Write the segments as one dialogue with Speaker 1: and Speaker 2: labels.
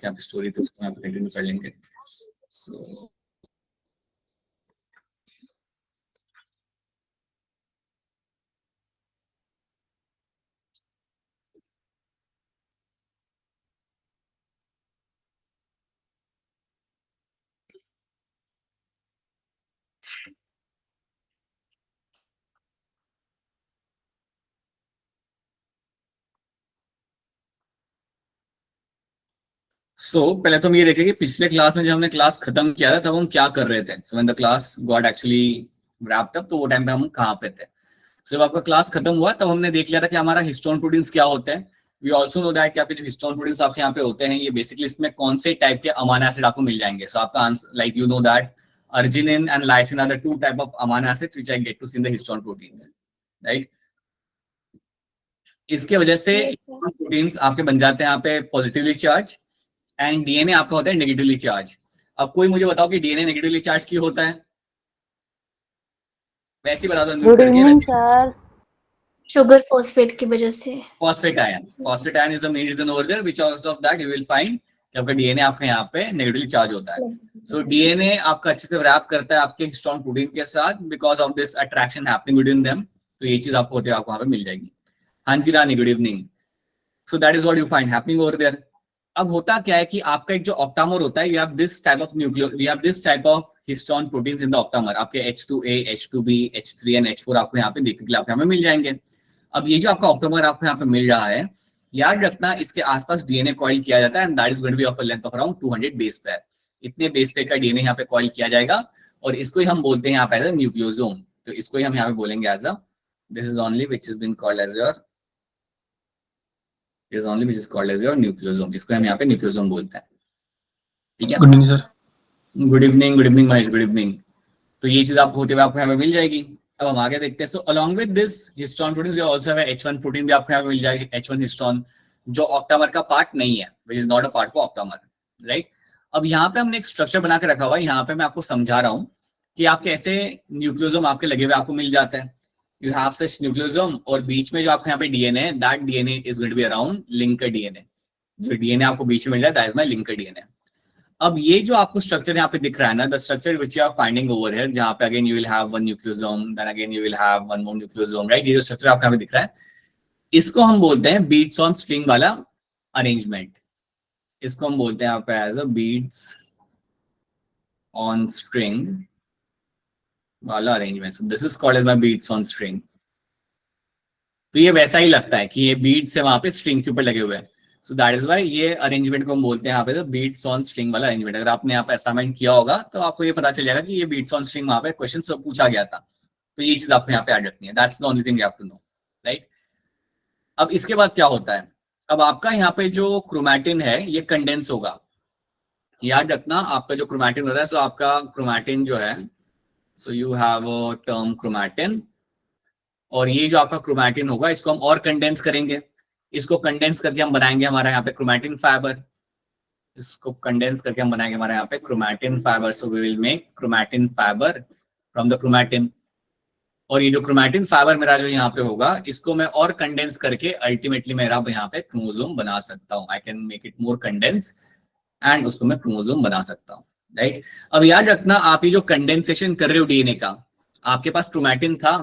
Speaker 1: यहाँ पे स्टोरी, तो उसको यहाँ पे कंटिन्यू कर लेंगे। सो पहले तो हम ये देखें कि पिछले क्लास में जब हमने क्लास खत्म किया था तब हम क्या कर रहे थे। So when the class got actually wrapped up, तो वो टाइम पे हम कहाँ पे थे। जब आपका क्लास खत्म हुआ तब हमने देख लिया था कि हमारा हिस्टोन प्रोटीन्स क्या होते हैं। वी ऑल्सो नो दैट कि आपके जो हिस्टोन प्रोटीन्स आपके यहाँ पे होते हैं, ये बेसिकली इसमें कौन से टाइप के अमाइनो एसिड आपको मिल जाएंगे। सो आपका answer, like you know that arginine and lysine are the two type of amino acids which I get to see in the histone proteins, right. इसके वजह से प्रोटीन्स आपके बन जाते हैं यहाँ पे पॉजिटिवली चार्ज, एंड डीएनए आपका होता है नेगेटिवली चार्ज। अब कोई मुझे बताओ कि डीएनए नेगेटिवली चार्ज क्यों होता है? वैसे ही बता दो अनम्यूट करके।
Speaker 2: सर,
Speaker 3: शुगर फॉस्फेट की वजह से।
Speaker 1: Phosphate ion is the main reason over there which also of that you will find कि आपका डीएनए आपका यहाँ पे नेगेटिवली चार्ज होता है। सो डीएनए आपका अच्छे से रैप करता है आपके हिस्टोन प्रोटीन के साथ because of this attraction happening between them. तो ये चीज आपको होते हुए आपको वहां पे मिल जाएगी। हाँ जी Rani, good evening. So that is what you find happening over there. अब होता क्या है कि आपका एक जो ऑक्टामर होता है, you have this type of nucleo, you have this type of histone proteins in the octamer. आपके H2A, H2B, H3 and H4 आपको यहाँ पे देखने के लिए आपको यहाँ पे मिल जाएंगे। अब ये जो आपका ऑक्टामर आपको यहाँ पे मिल रहा है, याद रखना इसके आसपास डीएनए कॉइल किया जाता है, and that is going to be of a length of around 200 base pair. इतने बेस पेयर का डीएनए यहाँ पे कॉइल किया जाएगा, और इसको ही हम बोलते हैं यहाँ पे एज अ न्यूक्लियोसोम। तो इसको ही हम यहाँ पे बोलेंगे as a, this is only which is been called as your, is only which is called as your nucleosome। इसको हम यहाँ पे न्यूक्लियोसोम बोलते हैं, ठीक है।
Speaker 4: Good evening sir.
Speaker 1: Good evening Mahesh, good evening. तो ये चीज आपको होते हुए आपको यहाँ पे मिल जाएगी। अब हम आगे देखते हैं। So along with this histone protein you also have H1 protein भी आपको यहाँ पे मिल जाएगी, H1 हिस्टोन, जो ऑक्टामर का पार्ट नहीं है, which is not a part of octamer, right. अब यहाँ पे हमने एक स्ट्रक्चर बना के रखा हुआ है, यहाँ पे मैं आपको समझा रहा हूँ कि आप कैसे न्यूक्लियोसोम आपके लगे हुए आपको मिल जाता है। You have such nucleosome, और बीच में जो आपको यहाँ पे डीएनए है, that DNA is going to be around linker DNA। जो डीएनए आपको बीच में मिल रहा है, that is my linker DNA। अब ये जो आपको स्ट्रक्चर यहाँ पे दिख रहा है ना, the structure which you are finding over here, जहाँ पे again you will have one nucleosome, then again you will have one more nucleosome, right। ये जो स्ट्रक्चर आपको यहाँ पे दिख रहा है, इसको हम बोलते हैं beads on string वाला अरेंजमेंट। इसको हम बोलते हैं यहाँ पे as a beads on string वाला arrangement. So this is called as my beads on string। तो ये वैसा ही लगता है कि ये बीड्स है वहां पे स्ट्रिंग के ऊपर लगे हुए हैं। सो दैट इज व्हाई ये अरेंजमेंट को हम बोलते हैं यहाँ पे बीड्स ऑन स्ट्रिंग वाला अरेंजमेंट। अगर आपने यहाँ पे असाइनमेंट किया होगा तो आपको ये पता चल जाएगा कि ये बीड्स ऑन स्ट्रिंग वहां पे क्वेश्चन सब पूछा गया था। तो ये चीज आपको यहाँ पे ऐड रखनी है, that's the only thing you have to know, right. अब इसके बाद क्या होता है, अब आपका यहाँ पे जो क्रोमैटिन है ये कंडेंस होगा। याद रखना आपका जो क्रोमैटिन होता है, सो आपका क्रोमैटिन जो है, so you have a term chromatin, और ये जो आपका क्रोमैटिन होगा इसको हम और कंडेंस करेंगे। इसको कंडेंस करके हम बनाएंगे हमारा यहाँ पे क्रोमैटिन फाइबर। इसको कंडेंस करके हम बनाएंगे हमारे यहाँ पे chromatin fibre. So we will make chromatin fibre from the chromatin. और ये जो क्रोमैटिन फाइबर मेरा जो यहाँ पे होगा, इसको मैं और कंडेंस करके अल्टीमेटली मेरा यहाँ पे क्रोमोसोम बना सकता हूँ। I can make it more condense and उसको मैं क्रोमोसोम बना सकता हूँ, राइट। अब याद रखना आप ये जो कंडेंसेशन कर रहे हो डीएनए का, आपके पास क्रोमैटिन था,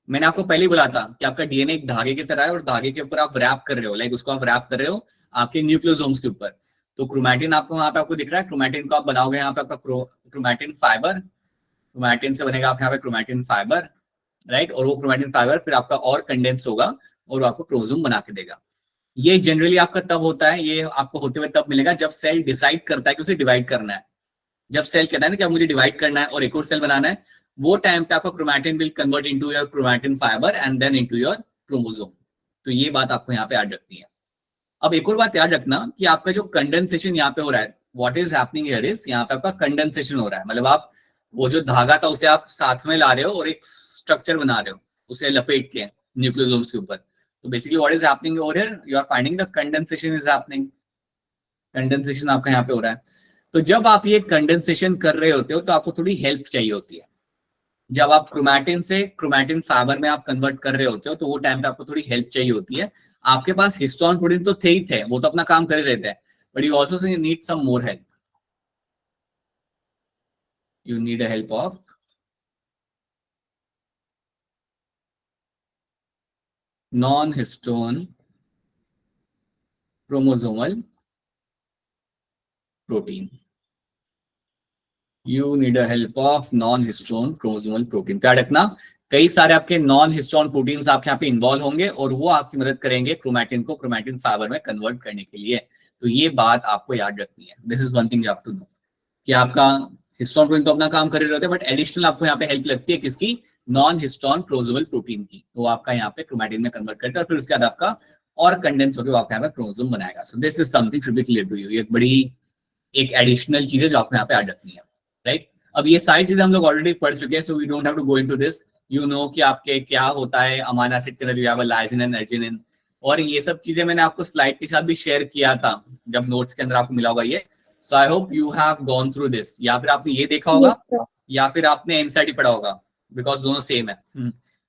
Speaker 1: मैंने आपको पहले ही बोला था कि आपका डीएनए एक धागे की तरह है, और धागे के ऊपर आप रैप कर रहे हो, लाइक उसको आप रैप कर रहे हो आपके न्यूक्लियोसोम्स के ऊपर। तो क्रोमैटिन आपको वहां पे आपको दिख रहा है, क्रोमैटिन को आप बनाओगे यहाँ पे आपका क्रोमैटिन फाइबर, क्रोमैटिन से बनेगा आपके यहाँ पे क्रोमैटिन फाइबर, राइट। और वो क्रोमैटिन फाइबर फिर आपका और कंडेंस होगा और वो आपको क्रोमोसोम बना के देगा। ये जनरली आपका तब होता है, ये आपको होते हुए तब मिलेगा जब सेल डिसाइड करता है कि उसे डिवाइड करना है। जब सेल कहता है ना कि अब मुझे डिवाइड करना है और एक और सेल बनाना है, वो टाइम पे आपका chromatin will convert into your chromatin fibre and then into your chromosome. तो ये बात आपको यहाँ पे याद रखनी है। अब एक और बात याद रखना कि आपका जो कंडेंसेशन यहाँ पे हो रहा है, what is happening here is, यहाँ पे आपका कंडेंसेशन हो रहा है, मतलब आप वो जो धागा था उसे आप साथ में ला रहे हो और एक स्ट्रक्चर बना रहे हो उसे लपेट के न्यूक्लियोसोम्स के ऊपर। तो basically what is happening over here, you are finding the condensation is happening. Condensation आपका यहाँ पे हो रहा है। तो जब आप ये कंडेंसेशन कर रहे होते हो तो आपको थोड़ी हेल्प चाहिए होती है। जब आप क्रोमैटिन से क्रोमैटिन फाइबर में आप कन्वर्ट कर रहे होते हो तो वो टाइम पे आपको थोड़ी हेल्प चाहिए होती है। आपके पास हिस्टोन प्रोटीन तो थे ही थे, वो तो अपना काम कर रहे थे, but you also need some more help. You need a help of non-histone chromosomal protein. You need a help of non-histone chromosomal protein. ध्यान रखना, कई सारे आपके नॉन हिस्टोन प्रोटीन्स आपके यहाँ पे इन्वॉल्व होंगे और वो आपकी मदद करेंगे क्रोमैटिन को क्रोमैटिन फाइबर में कन्वर्ट करने के लिए. तो ये बात आपको याद रखनी है. This is one thing you have to know कि आपका हिस्टोन प्रोटीन तो अपना काम कर रहे होते हैं, बट एडिशनल आपको यहाँ पे हेल्प लगती है किसकी? नॉन हिस्टोन क्रोमोसोमल प्रोटीन की. तो आपका यहाँ पे क्रोमैटिन में कन्वर्ट करता है और फिर उसके बाद आपका और कंडेंस होकर आपका यहाँ पे क्रोमोसोम बनाएगा. So this is something should be clear to you. ये बड़ी एक एडिशनल चीज है जो आपको यहाँ पे याद रखनी है. राइट, अब ये सारी चीजें हम लोग ऑलरेडी पढ़ चुके हैं, so we don't have to go into this. You know कि आपके क्या होता है अमाइनो एसिड के अंदर, you have a lysine and arginine, और ये सब चीजें मैंने आपको स्लाइड के साथ भी शेयर किया था जब नोट्स के अंदर आपको मिला होगा ये. So I hope you have gone through this. या फिर आपने ये देखा होगा या फिर आपने एनसीईआरटी पढ़ा होगा, बिकॉज दोनों सेम है.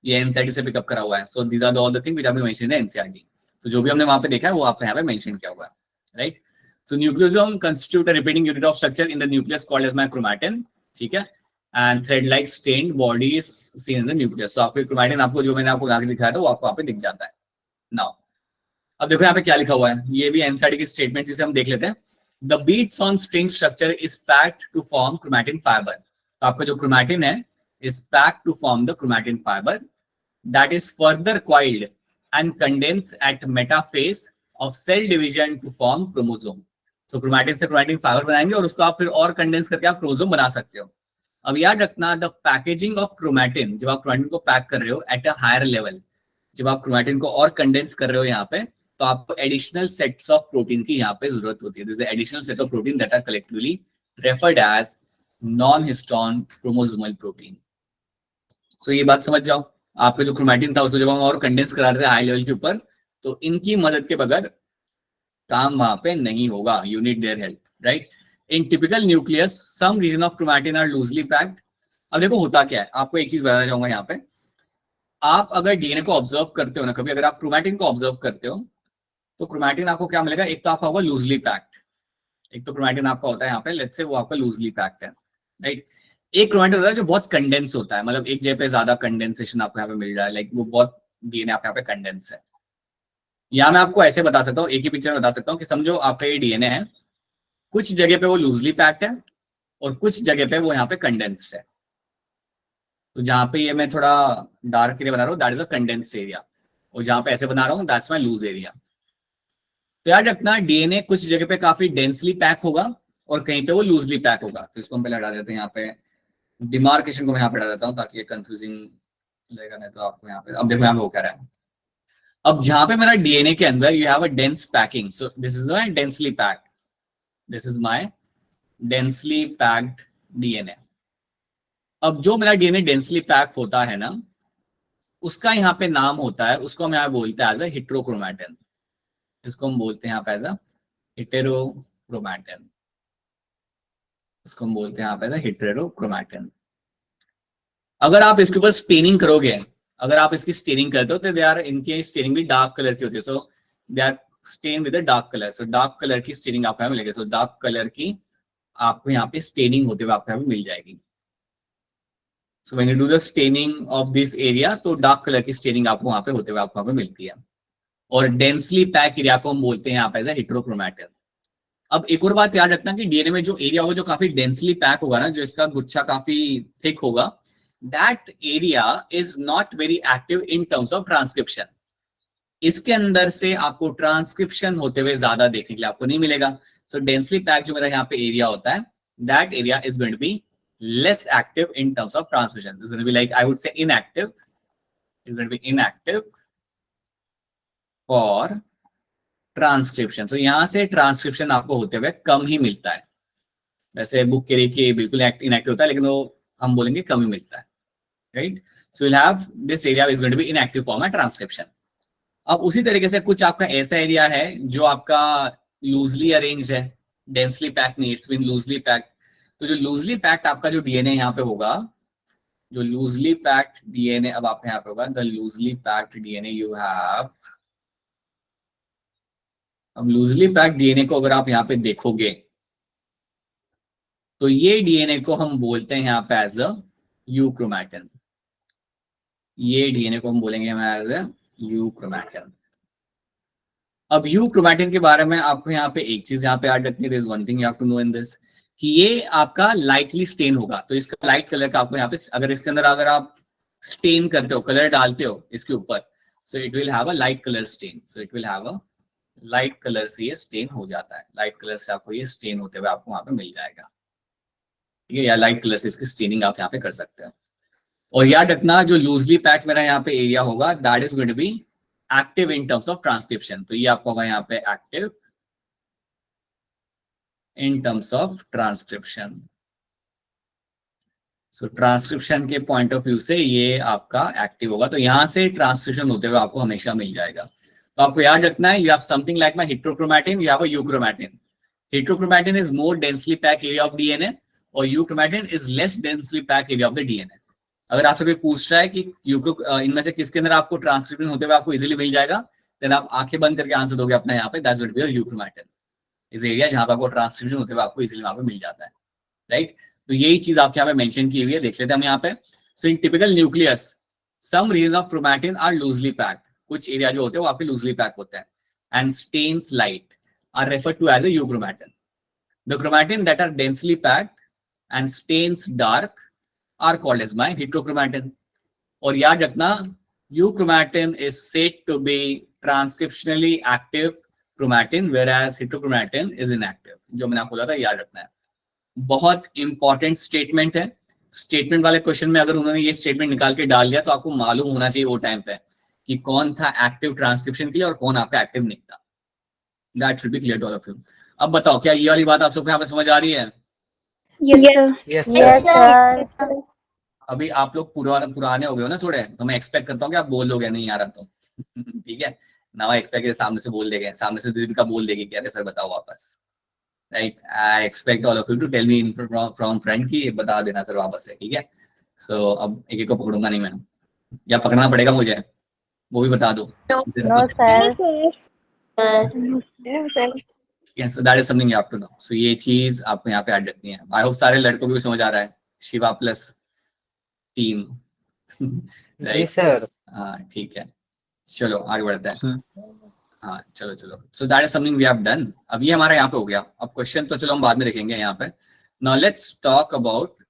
Speaker 1: ये एनसीईआरटी से पिकअप करा हुआ है. So these are all the thing which have been mentioned in NCERT. तो जो भी हमने वहां पे देखा है वो आपको यहाँ पे मेंशन किया हुआ है. Right, so nucleosome constitute a repeating unit of structure in the nucleus called as my chromatin. ठीक है, and thread like stained body is seen in the nucleus. तो आपको क्रोमैटिन आपको जो मैंने आपको आगे दिखाया था वो आपको यहाँ पे दिख जाता है. नाउ अब देखो यहाँ पे क्या लिखा हुआ है, ये भी एनसीईआरटी की स्टेटमेंट जिसे हम देख लेते हैं. The beads on string structure is packed to form chromatin fibre. तो आपका जो क्रोमैटिन है is packed to form the chromatin fibre that is further coiled and condense at metaphase of cell division to form chromosome. तो chromatin से chromatin fibre बनाएंगे और उसको आप फिर और कंडेंस करके आप क्रोमोसोम बना सकते हो. अब याद रखना, द पैकेजिंग ऑफ क्रोमैटिन, जब आप क्रोमैटिन को पैक कर रहे हो एट अ हायर लेवल, जब आप क्रोमैटिन को और कंडेंस कर रहे हो यहाँ पे, तो आपको एडिशनल सेट्स ऑफ प्रोटीन की यहाँ पे जरूरत होती है. This is additional set of protein that are collectively referred as non histone chromosomal protein. So ये बात समझ जाओ, आपका जो क्रोमैटिन था उसको जब हम और कंडेंस करा रहे थे हाई लेवल के ऊपर, तो इनकी मदद के बगैर काम वहां पे नहीं होगा. You need their help. Right, in typical nucleus some region of chromatin are loosely packed. अब देखो होता क्या है, आपको एक चीज बताना चाहूंगा यहाँ पे. आप अगर डीएनए को ऑब्जर्व करते हो ना, कभी अगर आप क्रोमैटिन को ऑब्जर्व करते हो तो क्रोमैटिन आपको क्या मिलेगा? एक तो आपका होगा लूजली पैक्ड. एक तो क्रोमैटिन आपका होता है यहाँ पे, लेट्स से वो आपका लूजली पैक्ड है. राइट, एक क्रोमैटिन होता है जो बहुत कंडेंस होता है, मतलब एक जगह पे ज्यादा कंडेंसेशन आपको यहाँ पे मिल रहा है, लाइक वो बहुत डीएनए आपके यहाँ पे कंडेंस है. या मैं आपको ऐसे बता सकता हूँ, एक ही पिक्चर में बता सकता हूँ कि समझो आपका ये डीएनए है, कुछ जगह पे वो लूजली पैक्ड है और कुछ जगह पे वो यहाँ पे कंडेंस्ड है. तो जहां पे ये मैं थोड़ा डार्क एरिया बना रहा हूँ that is a condense area, और जहां पे ऐसे बना रहा हूँ दैट्स माय लूज एरिया. तो याद रखना, डीएनए कुछ जगह पे काफी डेंसली पैक होगा और कहीं पे वो लूजली पैक होगा. तो इसको हम पहले हटा देते हैं, यहाँ पे डिमार्केशन को मैं यहाँ पे हटा देता हूँ ताकि ये कंफ्यूजिंग लगेगा नहीं तो आपको. यहाँ पे अब देखो यहाँ पे वो कह रहा है, अब जहां पे मेरा डीएनए के अंदर you have a dense packing, so this is my densely packed, this is my densely packed DNA. अब जो मेरा डीएनए डेंसली पैक होता है ना, उसका यहाँ पे नाम होता है, उसको हम यहाँ बोलते हैं एज अ हेटेरोक्रोमैटिन. इसको हम बोलते हैं यहाँ पे एज अ हेटेरोक्रोमैटिन. इसको हम बोलते हैं यहाँ पे एज अ हेटेरोक्रोमैटिन. अगर आप इसके ऊपर स्टेनिंग करोगे, अगर आप इसकी स्टेनिंग करते हो तो दे आर, इनकी स्टेनिंग भी डार्क कलर की होती है. So they are stain with a dark colour. So dark colour की स्टेनिंग आपको यहाँ मिलेगी. सो डार्क कलर की आपको यहाँ पे स्टेनिंग होते हुए आपको यहाँ पे मिल जाएगी. So when you do the staining of this area, तो डार्क कलर की स्टेनिंग आपको वहां पे होते हुए आपको वहां पे मिलती है. और डेंसली पैक एरिया को हम बोलते हैं यहाँ पे एज अ हेटेरोक्रोमैटिन. अब एक और बात याद रखना कि डीएनए में जो एरिया होगा जो काफी डेंसली पैक होगा ना, जो इसका गुच्छा काफी थिक होगा, that area is not very active in terms of transcription. इसके अंदर से आपको ट्रांसक्रिप्शन होते हुए ज्यादा देखने के लिए आपको नहीं मिलेगा. सो डेंसली पैक जो मेरा यहाँ पे एरिया होता है, that area is going to be less active in terms of transmission. It's going to be like, I would say inactive. It's going to be inactive for transcription. तो यहां से transcription आपको होते हुए कम ही मिलता है. वैसे बुक के लिए बिल्कुल इनएक्टिव होता है, लेकिन वो हम बोलेंगे कम ही मिलता है. Right, so will have this area is going to be inactive for my transcription. अब उसी तरीके से कुछ आपका ऐसा एरिया है जो आपका लूजली अरेंज है, डेंसली पैक नहीं, इट्स बीन लूजली पैक्ड. तो जो लूजली पैक्ड आपका जो डीएनए यहाँ पे होगा, जो लूजली पैक्ड डीएनए अब आपका यहाँ पे होगा, the loosely packed DNA you have अब लूजली पैक्ड डीएनए को अगर आप यहाँ पे देखोगे तो ये डीएनए को हम बोलते हैं यहाँ पे एज अ यूक्रोमैटिन। ये डीएनए को हम बोलेंगे एज अ यूक्रोमैटिन। अब यूक्रोमैटिन के बारे में आपको यहाँ पे एक चीज यहाँ पे याद रखनी है, there is one thing you have to know in this, कि ये आपका लाइटली स्टेन होगा। तो इसका लाइट कलर का आपको यहाँ पे, अगर इसके अंदर अगर आप स्टेन करते हो, कलर डालते हो इसके ऊपर, so it will have a light colour stain. So it will have a light colour से ये स्टेन हो जाता है, लाइट कलर से आपको ये स्टेन होते हुए आपको वहां पे मिल जाएगा, ठीक है, या लाइट कलर से इसकी स्टेनिंग आप यहाँ पे कर सकते हैं। और याद रखना जो लूजली पैक्ड मेरा यहाँ पे एरिया होगा that is going to be active in terms of transcription. तो ये आपको होगा यहाँ पे active in terms of transcription. So transcription के पॉइंट ऑफ व्यू से ये आपका एक्टिव होगा, तो यहां से ट्रांसक्रिप्शन होते हुए आपको हमेशा मिल जाएगा। तो आपको याद रखना है, you have something like my heterochromatin, you have a euchromatin. Heterochromatin is more densely packed area of DNA और euchromatin is less densely packed area of the DNA. अगर आपसे कोई पूछ रहा है कि इनमें से किसके अंदर आपको ट्रांसक्रिप्शन होते हुए आपको इजीली मिल जाएगा, देन आप आंखें बंद करके आंसर दोगे अपना यहाँ पे, that's what we are euchromatin इस एरिया जहां पे आपको ट्रांसक्रिप्शन होते हुए आपको इजीली वहां पे मिल जाता है, राइट। तो यही चीज आपके यहाँ पे मेंशन की हुई है, देख लेते हैं हम यहाँ पे। So in typical nucleus some region of chromatin are loosely packed, कुछ एरिया जो होते हैं वो आपके लूजली पैक होते हैं, and stains light are referred to as a euchromatin. The chromatin that are densely packed and stains dark are called as my heterochromatin. और याद रखना euchromatin is said to be transcriptionally active chromatin whereas heterochromatin is inactive। जो मैंने आपको बोला था याद रखना है, बहुत इंपॉर्टेंट स्टेटमेंट है। स्टेटमेंट वाले क्वेश्चन में अगर उन्होंने ये स्टेटमेंट निकाल के डाल दिया तो आपको मालूम होना चाहिए वो टाइम पे कि कौन था एक्टिव ट्रांसक्रिप्शन के लिए और कौन आपका एक्टिव नहीं था। That should be clear to all of you. अब बताओ क्या ये वाली बात आप सबको यहाँ पे समझ आ रही है?
Speaker 3: Yes sir.
Speaker 2: Yes
Speaker 4: yes
Speaker 2: sir.
Speaker 4: Sir.
Speaker 1: अभी आप लोग पुराने हो गए हो ना थोड़े, तो मैं एक्सपेक्ट करता हूँ कि आप बोल दोगे नहीं आ रहा तो ठीक है, नाउ आई एक्सपेक्ट सामने से बोल देंगे, सामने से दीपिका बोल देगी कि अरे सर बताओ वापस, right. I expect all of you to tell me from friend की बता देना सर वापस से, ठीक है। सो अब एक एक को पकड़ूंगा नहीं मैं, या पकड़ना पड़ेगा मुझे, वो भी बता दो।
Speaker 4: No sir.
Speaker 1: So that is something you have to know. सो ये चीज आपको यहाँ पे ऐड रखनी है। आई होप सारे लड़कों को भी समझ आ रहा है, शिवा प्लस टीम
Speaker 2: जी सर।
Speaker 1: हाँ ठीक है, चलो आगे बढ़ते हैं। हाँ चलो चलो, so that is something we have done. अब ये हमारा यहाँ पे हो गया। अब क्वेश्चन तो चलो हम बाद में देखेंगे यहाँ पे। नाउ लेट्स टॉक अबाउट,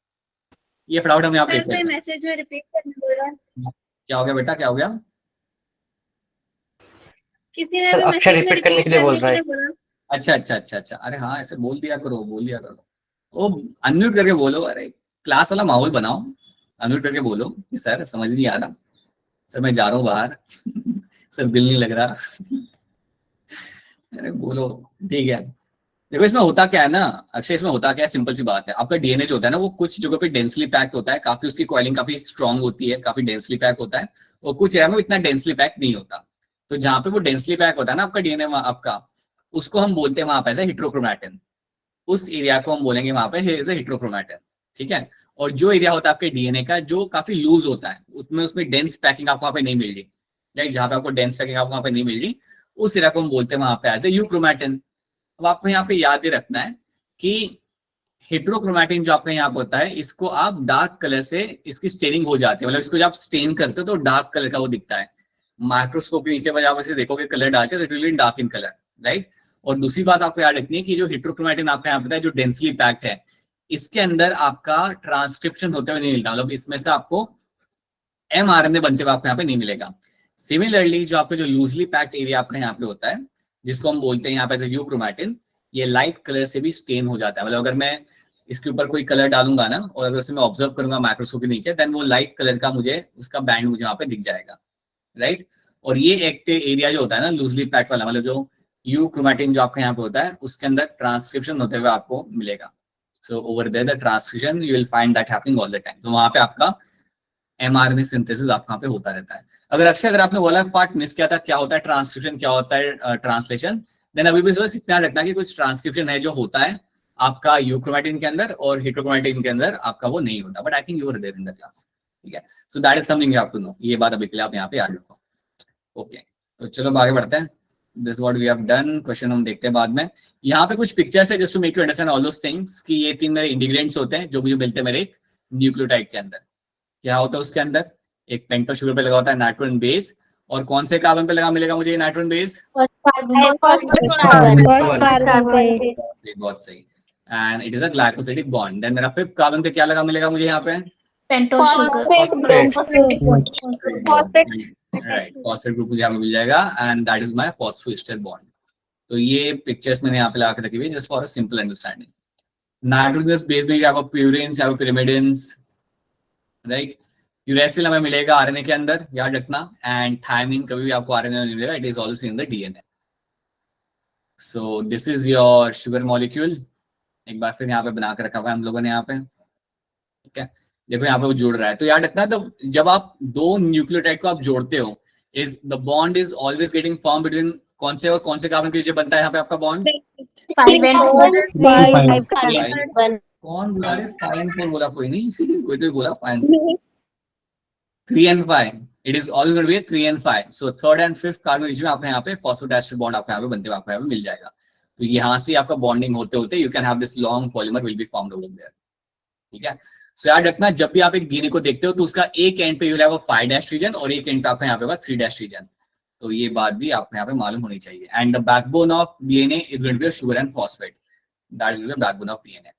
Speaker 1: ये फटाफट हम यहाँ पे देख लेते हैं।
Speaker 3: मैसेज में रिपीट करने बोल रहा है।
Speaker 1: क्या हो गया बेटा, क्या हो गया?
Speaker 3: किसी ने
Speaker 2: सर,
Speaker 3: भी
Speaker 2: अक्षर
Speaker 3: मैसेज में
Speaker 2: रिपीट करने के लिए बोल रहा है।
Speaker 3: बोला।
Speaker 1: अच्छा अच्छा अच्छा अच्छा, अरे हाँ ऐसे बोल दिया करो, बोल दिया करो। ओ अनम्यूट करके बोलो, अरे क्लास वाला माहौल बनाओ, अनम्यूट करके बोलो कि सर समझ नहीं आ रहा, सर मैं जा रहा हूँ बाहर सर दिल नहीं लग रहा अरे बोलो, ठीक है। देखो इसमें होता क्या है ना अक्षय, इसमें होता क्या है, सिंपल सी बात है। आपका डीएनए जो होता है ना वो कुछ जगह पे डेंसली पैक्ड होता है, काफी उसकी कॉइलिंग काफी स्ट्रांग होती है, काफी डेंसली पैक होता है, और कुछ एरिया में इतना डेंसली पैक नहीं होता। तो जहां पे वो डेंसली पैक होता है ना आपका डीएनए आपका, उसको हम बोलते हैं वहां पे हेटेरोक्रोमैटिन। उस एरिया को हम बोलेंगे वहां पे हेटेरोक्रोमैटिन, ठीक है। और जो एरिया होता है आपके डीएनए का जो काफी लूज होता है, उसमें डेंस पैकिंग आपको वहां पे नहीं मिल रही, राइट, जहां पे आपको डेंस पैकिंग आपको वहां पे नहीं मिल रही, उस एरिया को हम बोलते हैं वहां पे एज ए यूक्रोमैटिन। अब आपको यहाँ पे याद ही रखना है कि हेटेरोक्रोमैटिन जो आपका यहाँ पे होता है, इसको आप डार्क कलर से इसकी स्टेनिंग हो जाती है, मतलब इसको जब आप स्टेन करते हो तो डार्क कलर का वो दिखता है। माइक्रोस्कोप के नीचे आप इसे देखोगे कलर डाल के, it will be dark in colour, right. और दूसरी बात आपको याद रखनी है कि जो हेटेरोक्रोमैटिन आपका यहाँ पे है जो डेंसली पैक्ड है, इसके अंदर आपका ट्रांसक्रिप्शन होते हुए नहीं मिलता, मतलब इसमें से आपको एमआरएनए बनते हुए आपको यहाँ पे नहीं मिलेगा। सिमिलरली जो आपका जो लूजली पैक्ड एरिया आपका यहाँ पे होता है, जिसको हम बोलते हैं यहाँ पे यूक्रोमैटिन, ये लाइट कलर से भी स्टेन हो जाता है। मतलब अगर मैं इसके ऊपर कोई कलर डालूंगा ना और अगर उसे मैं ऑब्जर्व करूंगा माइक्रोस्कोप के नीचे, देन वो लाइट कलर का मुझे उसका बैंड मुझे वहां पे दिख जाएगा, राइट। और ये एक्टिव एरिया जो होता है ना लूजली पैक्ड वाला, मतलब जो यूक्रोमैटिन जो आपका यहाँ पे होता है उसके अंदर ट्रांसक्रिप्शन होते हुए आपको मिलेगा। So over there the transcription you will find that happening all the time. तो वहां पे आपका एमआरएनए सिंथेसिस आपका यहाँ पे होता रहता है। अगर अक्षय अगर आपने वाला पार्ट मिस किया था, क्या होता है ट्रांसक्रिप्शन, क्या होता है ट्रांसलेशन, देन अभी भी बस इतना रखना कि कुछ ट्रांसक्रिप्शन है जो होता है आपका यूक्रोमैटिन के अंदर और हेटेरोक्रोमैटिन के अंदर आपका वो नहीं होता, but I think you were there in the class, ठीक है। So that is something you have to know, ये बात अभी के लिए आप यहाँ पे याद रखो, ओके। तो चलो आगे बढ़ते हैं। This what we have done. Question हम देखते हैं बाद में। यहाँ पे कुछ पिक्चर्स है just to make you understand all those things कि ये 3 मेरे इंटीग्रेंट्स होते हैं जो मुझे मिलते हैं मेरे एक न्यूक्लियोटाइड के अंदर। क्या होता है उसके अंदर? एक पेंटोस शुगर पे लगा होता है नाइट्रोजन बेस, और कौन से कार्बन पे लगा मिलेगा मुझे ये नाइट्रोजन बेस? बहुत सही। And it is a glycosidic bond. Then मेरा फिफ्थ कार्बन पे क्या लगा मिलेगा मुझे यहाँ पे?
Speaker 3: Pentose sugar.
Speaker 1: Right, phosphate group मुझे यहाँ पे मिल जाएगा and that is my phosphoester bond. तो ये पिक्चर्स मैंने यहाँ पे लगा के रखी हुई just for a simple understanding. Nitrogen base में आपको प्यूरिन्स या पिरिमिडिन्स, राइट। यूरेसिल हमें मिलेगा आरएनए के अंदर, याद रखना। एंड थायमिन कभी भी आपको आरएनए में मिलेगा, it is also in the DNA. So this is your sugar molecule. एक बार फिर यहाँ पे बना के रखा हुआ है हम लोगों ने यहाँ पे, ठीक है। देखो यहाँ पे वो जुड़ रहा है, तो याद रखना तो जब आप दो न्यूक्लियोटाइड को आप जोड़ते हो, is the bond is always getting form between कौन से और कौन से कार्बन के बीच बनता है यहाँ पे आपका बॉन्ड? कौन बोला रे? 5 and 4 बोला कोई नहीं कोई तो बोला 5 3 and 5। It is always going to be 3 and 5। So third and fifth carbon बीच में आपको यहाँ पे फॉस्फोडाइस्टर बॉन्ड आपको यहाँ पे बनते हुए आपको यहाँ पे मिल जाएगा। तो यहाँ से आपका बॉन्डिंग होते होते you can have this long polymer will be formed over there, ठीक है। सो याद रखना जब भी आप एक डीएनए को देखते हो तो उसका एक एंड पे यू हैव अ 5' रीजन और एक एंड पे आपका यहाँ पे होगा 3' रीजन। तो ये बात भी आपको यहाँ पे मालूम होनी चाहिए। And the backbone of DNA is going to be sugar and phosphate, that is the backbone of DNA.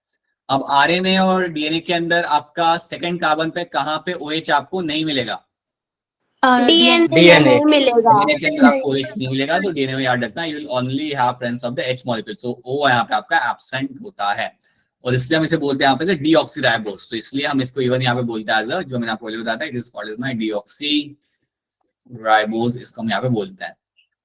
Speaker 1: अब आरएनए और डीएनए के अंदर आपका सेकंड कार्बन पे कहाँ पे OH आपको नहीं मिलेगा?
Speaker 2: DNA
Speaker 3: मिलेगा।
Speaker 1: डीएनए के अंदर आपको OH नहीं मिलेगा, तो डीएनए में याद रखना you will only have presence of the H molecule. So O यहाँ पे आपका एब्सेंट होता है, और इसलिए हम इसे बोलते हैं यहाँ पे डीऑक्सीराइबोस। तो इसलिए हम इसको इवन यहाँ पे बोलते हैं एज अ, जो मैंने आपको पहले बताया था, it is called as my deoxyribose, इसको हम यहाँ पे बोलते हैं।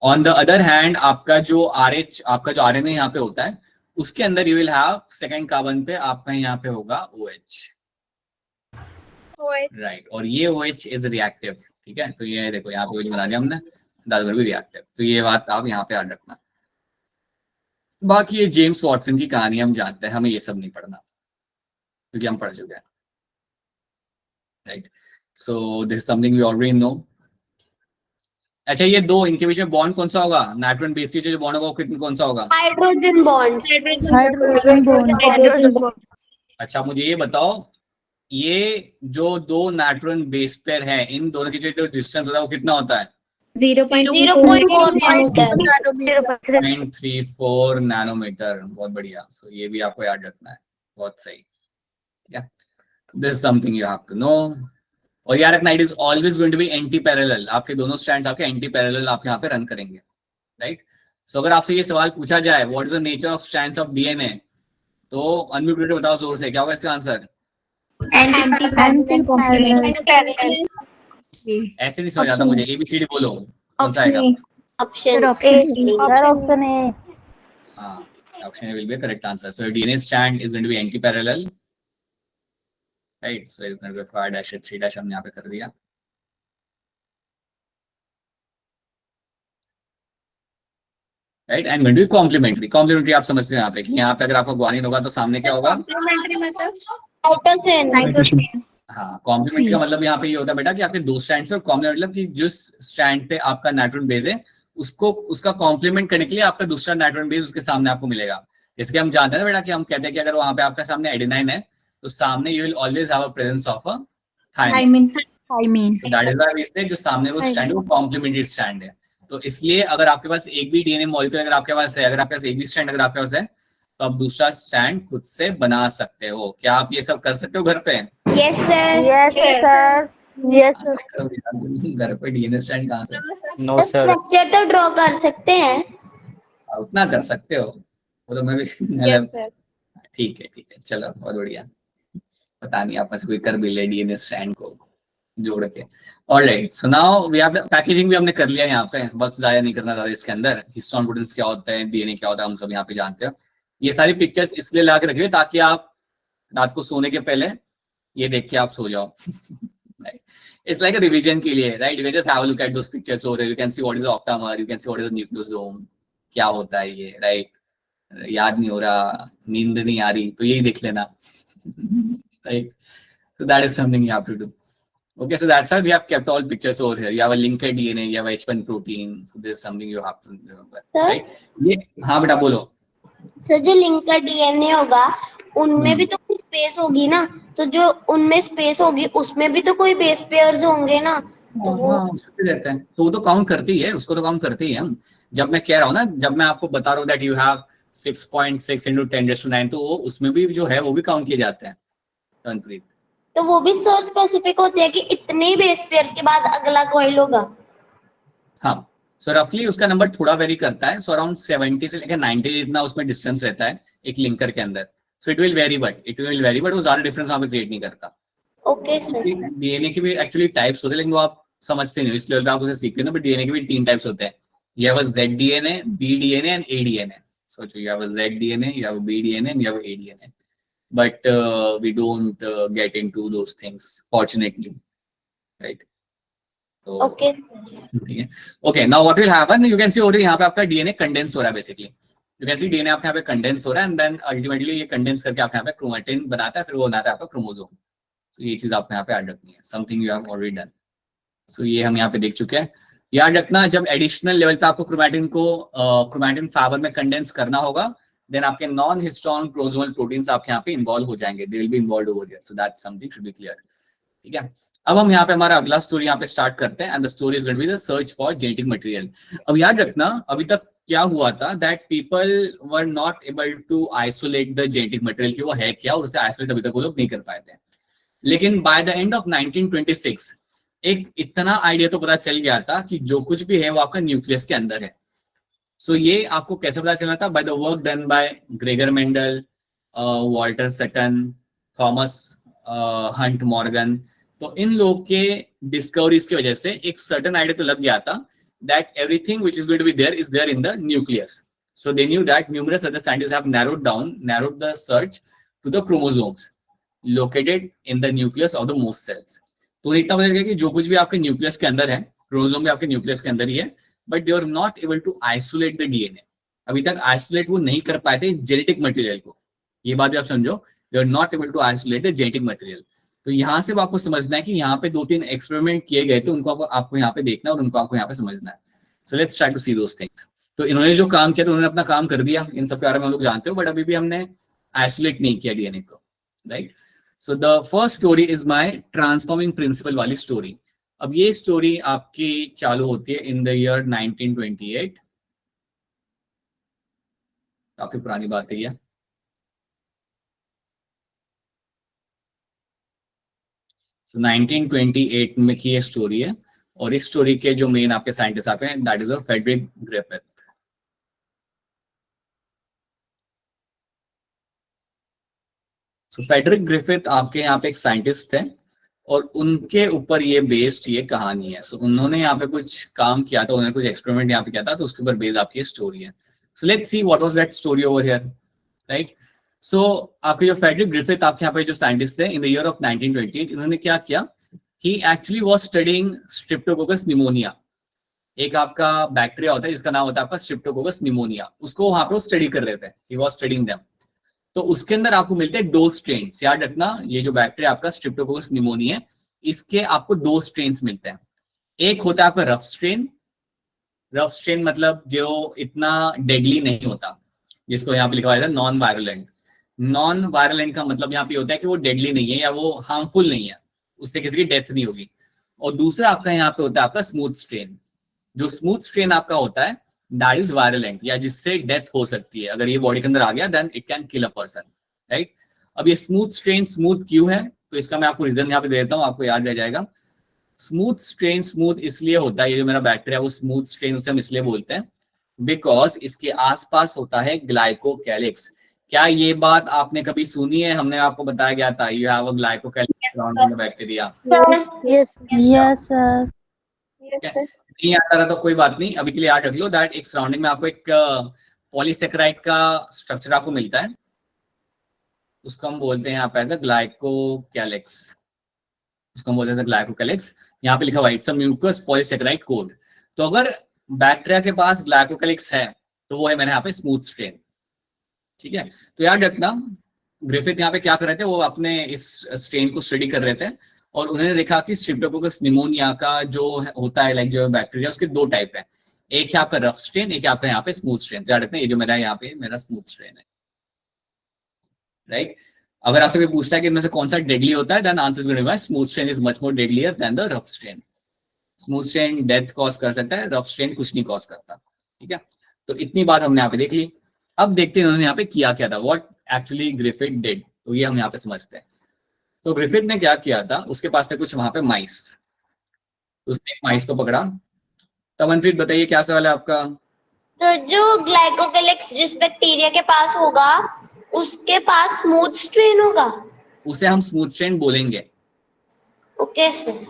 Speaker 1: ऑन द अदर हैंड आपका जो RH, आपका जो आरएनए यहाँ पे होता है, उसके अंदर you will have second carbon पे आपका यहाँ पे होगा OH, राइट। और ये OH इज रिएक्टिव, ठीक है। तो ये देखो यहाँ पे OH बना दिया हमने, दैट विल बी रिएक्टिव। तो ये बात आप यहाँ पे याद रखना। बाकी ये जेम्स वॉटसन की कहानी हम जानते हैं, हमें ये सब नहीं पढ़ना क्योंकि हम पढ़ चुके हैं, right. So this is something we already know. अच्छा, ये दो, इनके बीच में बॉन्ड कौन सा होगा? नाइट्रोजन बेस के जो बॉन्ड होगा वो कितना कौन सा होगा?
Speaker 3: Hydrogen bond.
Speaker 1: अच्छा, मुझे ये बताओ, ये जो दो नाइट्रोजन बेस पेयर है, इन दोनों के जो डिस्टेंस होता है वो कितना होता है? 0.34 नैनोमीटर। बहुत बढ़िया। सो ये भी आपको याद रखना है, बहुत सही, ठीक है। This is something you have to know. और याद रखना, it is always going to be anti parallel. आपके दोनों स्ट्रैंड्स आपके एंटी पैरेलल आप यहाँ पे रन करेंगे, राइट। सो अगर आपसे ये सवाल पूछा जाए what is the nature of strands of DNA, तो अनम्यूट करके बताओ जोर से, क्या होगा इसका आंसर? ऐसे नहीं समझ आता मुझे, ABCD बोलो, कौन सा आएगा?
Speaker 3: Option
Speaker 2: A।
Speaker 1: हाँ, option A will be correct answer. So DNA strand is going to be anti parallel, right. So is going to be 5' 3' हमने यहाँ पे कर दिया, right. And going to be complementary. Complementary आप समझते हैं यहाँ पे कि यहाँ पे अगर आपको ग्वानिन होगा तो सामने क्या होगा? हाँ, कॉम्प्लीमेंट्री का मतलब यहाँ पे ये होता है बेटा कि आपके दो स्ट्रैंड से, और कॉम्प्लीमेंट मतलब कि जिस स्ट्रैंड पे आपका नाइट्रोजन बेस है उसको, उसका कॉम्प्लीमेंट करने के लिए आपका दूसरा नाइट्रोजन बेस उसके सामने आपको मिलेगा। जैसे कि हम जानते हैं बेटा कि हम कहते हैं कि अगर वहां पे आपके सामने एडेनाइन है तो सामने you will always have a presence of a thymine. That is why we say जो सामने वो स्ट्रैंड है वो कॉम्प्लीमेंट्री स्ट्रैंड है। तो इसलिए अगर आपके पास एक भी डीएनए मॉलिक्यूल अगर आपके पास है, अगर आपके पास एक भी स्ट्रैंड अगर आपके पास है, तो आप दूसरा स्ट्रैंड खुद से बना सकते हो। क्या आप ये सब कर सकते हो घर पे?
Speaker 3: Yes sir.
Speaker 1: घर पे डीएनए स्ट्रैंड कहाँ से?
Speaker 2: No sir।
Speaker 3: स्ट्रक्चर तो ड्रॉ कर सकते हैं।
Speaker 1: उतना कर सकते हो, वो तो मैं भी ठीक है, चलो बहुत बढ़िया। पता नहीं आप में से कोई कर भी ले डीएनए स्ट्रैंड को जोड़ के। Alright, so now we have packaging भी हमने कर लिया यहाँ पे, वक्त जाया नहीं करना ज्यादा इसके अंदर। हिस्टोन प्रोटीन्स क्या होता है, डीएनए क्या होता है, हम सब यहाँ पे जानते हो। ये सारी पिक्चर्स इसलिए ला के रखिए ताकि आप रात को सोने के पहले ये देख के आप सो जाओ। It's like a revision के लिए, right? You can just have a look at those pictures over there. You can see what is the octamer, you can see what is the nucleosome, क्या होता है ये, right? याद नहीं हो रहा, नींद नहीं आ रही, तो यही देख लेना, right? So that is something you have to do. Okay, so that's why we have kept all pictures over here. You have a linked DNA, you have H1 protein. So this is something you have to remember,
Speaker 3: Sir?
Speaker 1: right? ये हाँ बेटा बोलो.
Speaker 3: Sir जो link का DNA होगा उनमें भी तो कोई स्पेस होगी ना, तो जो उनमें स्पेस होगी उसमें भी तो कोई बेस पेयर्स होंगे ना, तो वो
Speaker 1: हाँ उसमें भी रहता है, तो वो तो काउंट करती है, उसको तो काउंट करती है हम. जब मैं कह रहा हूँ ना, जब मैं आपको बता रहा हूँ दैट यू हैव 6.6 into 10⁻⁹, तो वो उसमें भी जो है वो भी काउंट किए जाते हैं. तनप्रीत,
Speaker 3: तो वो भी सर स्पेसिफिक होते हैं कि इतने ही बेस पेयर्स के बाद अगला कॉइल होगा.
Speaker 1: हाँ. सो रफली उसका नंबर थोड़ा वेरी करता है. सो अराउंड 70 से लेकर 90 जितना उसमें डिस्टेंस रहता है एक लिंकर के अंदर. सो इट विल वेरी, बट वो ज्यादा डिफरेंस वहां पे क्रिएट नहीं करता.
Speaker 3: Okay sir.
Speaker 1: डीएनए के भी एक्चुअली टाइप्स होते हैं, लेकिन वो आप समझते नहीं हो, इस लेवल पे आप उसे सीखते हैं ना. बट डीएनए के भी 3 टाइप्स होते हैं. You have a Z-DNA, B-DNA and A-DNA. So you have a Z-DNA, you have a B-DNA and you have a A-DNA. But we don't get into those things, fortunately, right? So,
Speaker 3: okay
Speaker 1: ठीक है. Okay, now what will happen? You can see over यहाँ पे आपका DNA condense हो रहा है basically. You can see DNA आपके यहाँ पे condense हो रहा है and then ultimately ये condense करके आपके यहाँ पे chromatin बनाता है, फिर वो बनाता है आपका chromosome. So ये चीज आपको यहाँ पे याद रखनी है. Something you have already done. So ये हम यहाँ पे देख चुके हैं. याद रखना, जब एडिशनल लेवल पे आपको क्रोमैटिन को क्रोमैटिन फाइबर में कंडेंस करना होगा, देन आपके नॉन हिस्टोन क्रोमोसोमल प्रोटीन्स आपके यहाँ पे इन्वॉल्व हो जाएंगे. They will be involved over here. So that's something should be clear. ठीक है. अब हम यहाँ पे हमारा अगला स्टोरी यहाँ पे स्टार्ट करते हैं and the story is going to be the search for genetic material. अब याद रखना, अभी तक क्या हुआ था that people were not able to isolate the genetic material कि वो है क्या, और उसे आइसोलेट अभी तक वो लोग नहीं कर पाए थे. लेकिन बाय द एंड ऑफ 1926 एक इतना आइडिया तो पता चल गया था कि जो कुछ भी है वो आपका न्यूक्लियस के अंदर है. सो ये आपको कैसे पता चला था? By the work done by Gregor Mendel, Walter Sutton, Thomas Hunt Morgan. तो इन लोग के डिस्कवरीज की वजह से एक सर्टेन आइडिया तो लग गया था that everything which is going to be there is there in the nucleus. So they knew that numerous other scientists have narrowed the search to the chromosomes located in the nucleus of the most cells. तो इतना पता चल कि जो कुछ भी आपके nucleus के अंदर है, क्रोमोसोम भी आपके न्यूक्लियस के अंदर ही है, but they are not able to isolate the DNA. अभी तक आइसोलेट वो नहीं कर पाए थे जेनेटिक मटेरियल को. ये बात भी आप समझो, they are not able to isolate the genetic material. तो यहाँ से आपको समझना है कि यहाँ पे 2-3 एक्सपेरिमेंट किए गए थे, उनको आपको यहाँ पे देखना है और उनको आपको यहाँ पे समझना है. So let's try to see those things. तो इन्होंने जो काम किया, तो उन्होंने अपना काम कर दिया, इन सब के बारे में हम लोग जानते हो, बट अभी भी हमने आइसोलेट नहीं किया डीएनए को, right? So the first story is my transforming principle वाली story. अब ये story आपकी चालू होती है in the year 1928. काफी पुरानी बात है ये. So 1928 में की ये story है, और इस story के जो main आपके साइंटिस्ट आपके हैं, that is Frederick Griffith. So Frederick Griffith आपके यहाँ पे एक साइंटिस्ट थे, और उनके ऊपर ये बेस्ड ये कहानी है. सो उन्होंने यहाँ पे कुछ काम किया था, उन्होंने कुछ एक्सपेरिमेंट यहाँ पे किया था, तो उसके ऊपर बेस्ड आपकी स्टोरी है. So let's see what was that story over here, right? So आपके जो फ्रेडरिक ग्रिफिथ आपके यहाँ पे जो साइंटिस्ट थे इन द ईयर ऑफ 1928, इन्होंने क्या किया, he actually was studying Streptococcus pneumoniae. एक आपका बैक्टीरिया होता है जिसका नाम होता है आपका स्ट्रेप्टोकोकस निमोनिया, उसको वहां पे स्टडी कर रहे थे. He was studying them. तो उसके अंदर आपको मिलते हैं 2 स्ट्रेन्स. याद रखना, ये जो बैक्टीरिया आपका स्ट्रेप्टोकोकस निमोनिया है, इसके आपको 2 स्ट्रेन्स मिलते हैं. एक होता है आपका रफ स्ट्रेन. रफ स्ट्रेन मतलब जो इतना डेडली नहीं होता, जिसको यहाँ पे लिखा हुआ है नॉन वायरुलेंट. नॉन वायरुलेंट का मतलब यहाँ पे होता है कि वो डेडली नहीं है या वो हार्मफुल नहीं है, उससे किसी की डेथ नहीं होगी. और दूसरा आपका यहाँ पे होता है आपका स्मूथ स्ट्रेन. जो स्मूथ स्ट्रेन आपका होता है दैट इज वायरुलेंट, या जिससे डेथ हो सकती है. अगर ये बॉडी के अंदर आ गया then it can kill a person, right? अब ये स्मूथ स्ट्रेन स्मूथ क्यों है, तो इसका मैं आपको रीजन यहाँ पे दे देता हूँ, आपको याद रह जाएगा. स्मूथ स्ट्रेन स्मूथ इसलिए होता है, ये जो मेरा बैक्टीरिया वो स्मूथ स्ट्रेन उसे हम इसलिए बोलते हैं बिकॉज इसके आसपास होता है ग्लाइकोकैलिक्स. क्या ये बात आपने कभी सुनी है? हमने आपको बताया गया था you have a glycocalyx surrounding the bacteria.
Speaker 2: Yes, sir.
Speaker 1: नहीं आता रहा तो कोई बात नहीं, अभी के लिए याद रख लो दैट एक सराउंडिंग में आपको एक पॉलीसेकेराइड का स्ट्रक्चर आपको मिलता है, उसको हम बोलते हैं यहाँ पे एज अ ग्लाइकोकैलिक्स. उसको हम बोलते हैं ग्लाइकोकैलिक्स. यहाँ पे लिखा हुआ है it's a mucus polysaccharide coat. तो अगर बैक्टीरिया के पास ग्लाइकोकैलिक्स है तो वो है मैंने यहाँ पे स्मूथ स्ट्रेन. ठीक है, तो याद रखना ग्रिफिथ यहाँ पे क्या कर रहे थे, वो अपने इस स्ट्रेन को स्टडी कर रहे थे, और उन्होंने देखा कि स्ट्रेप्टोकोकस निमोनिया का जो होता है लाइक जो बैक्टीरिया उसके दो टाइप है, एक है आपका रफ स्ट्रेन, एक है आपका यहाँ पे स्मूथ स्ट्रेन। याद रखते हैं ये जो मेरा यहाँ पे मेरा स्मूथ स्ट्रेन है, राइट। अगर आपसे कोई पूछता है कि इनमें से कौन सा डेडली होता है, then answer is going to be smooth strain is much more deadlier than the rough strain. Smooth strain death cause कर सकता है, रफ स्ट्रेन कुछ नहीं कॉज करता, ठीक है। तो इतनी बात हमने यहाँ पे देख ली। अब देखते हैं उन्होंने यहाँ पे किया क्या था, व्हाट एक्चुअली ग्रिफिथ डिड। तो ये हम यहाँ पे समझते हैं। तो ग्रिफिथ ने क्या किया था, उसके पास से कुछ वहां पे माइस, उसने माइस को पकड़ा। तमनप्रीत बताइए क्या सवाल है आपका।
Speaker 3: तो जो ग्लाइकोकेलिक्स जिस बैक्टीरिया के पास होगा उसके पास स्मूथ स्ट्रेन होगा,
Speaker 1: उसे हम स्मूथ स्ट्रेन बोलेंगे।
Speaker 3: Okay sir.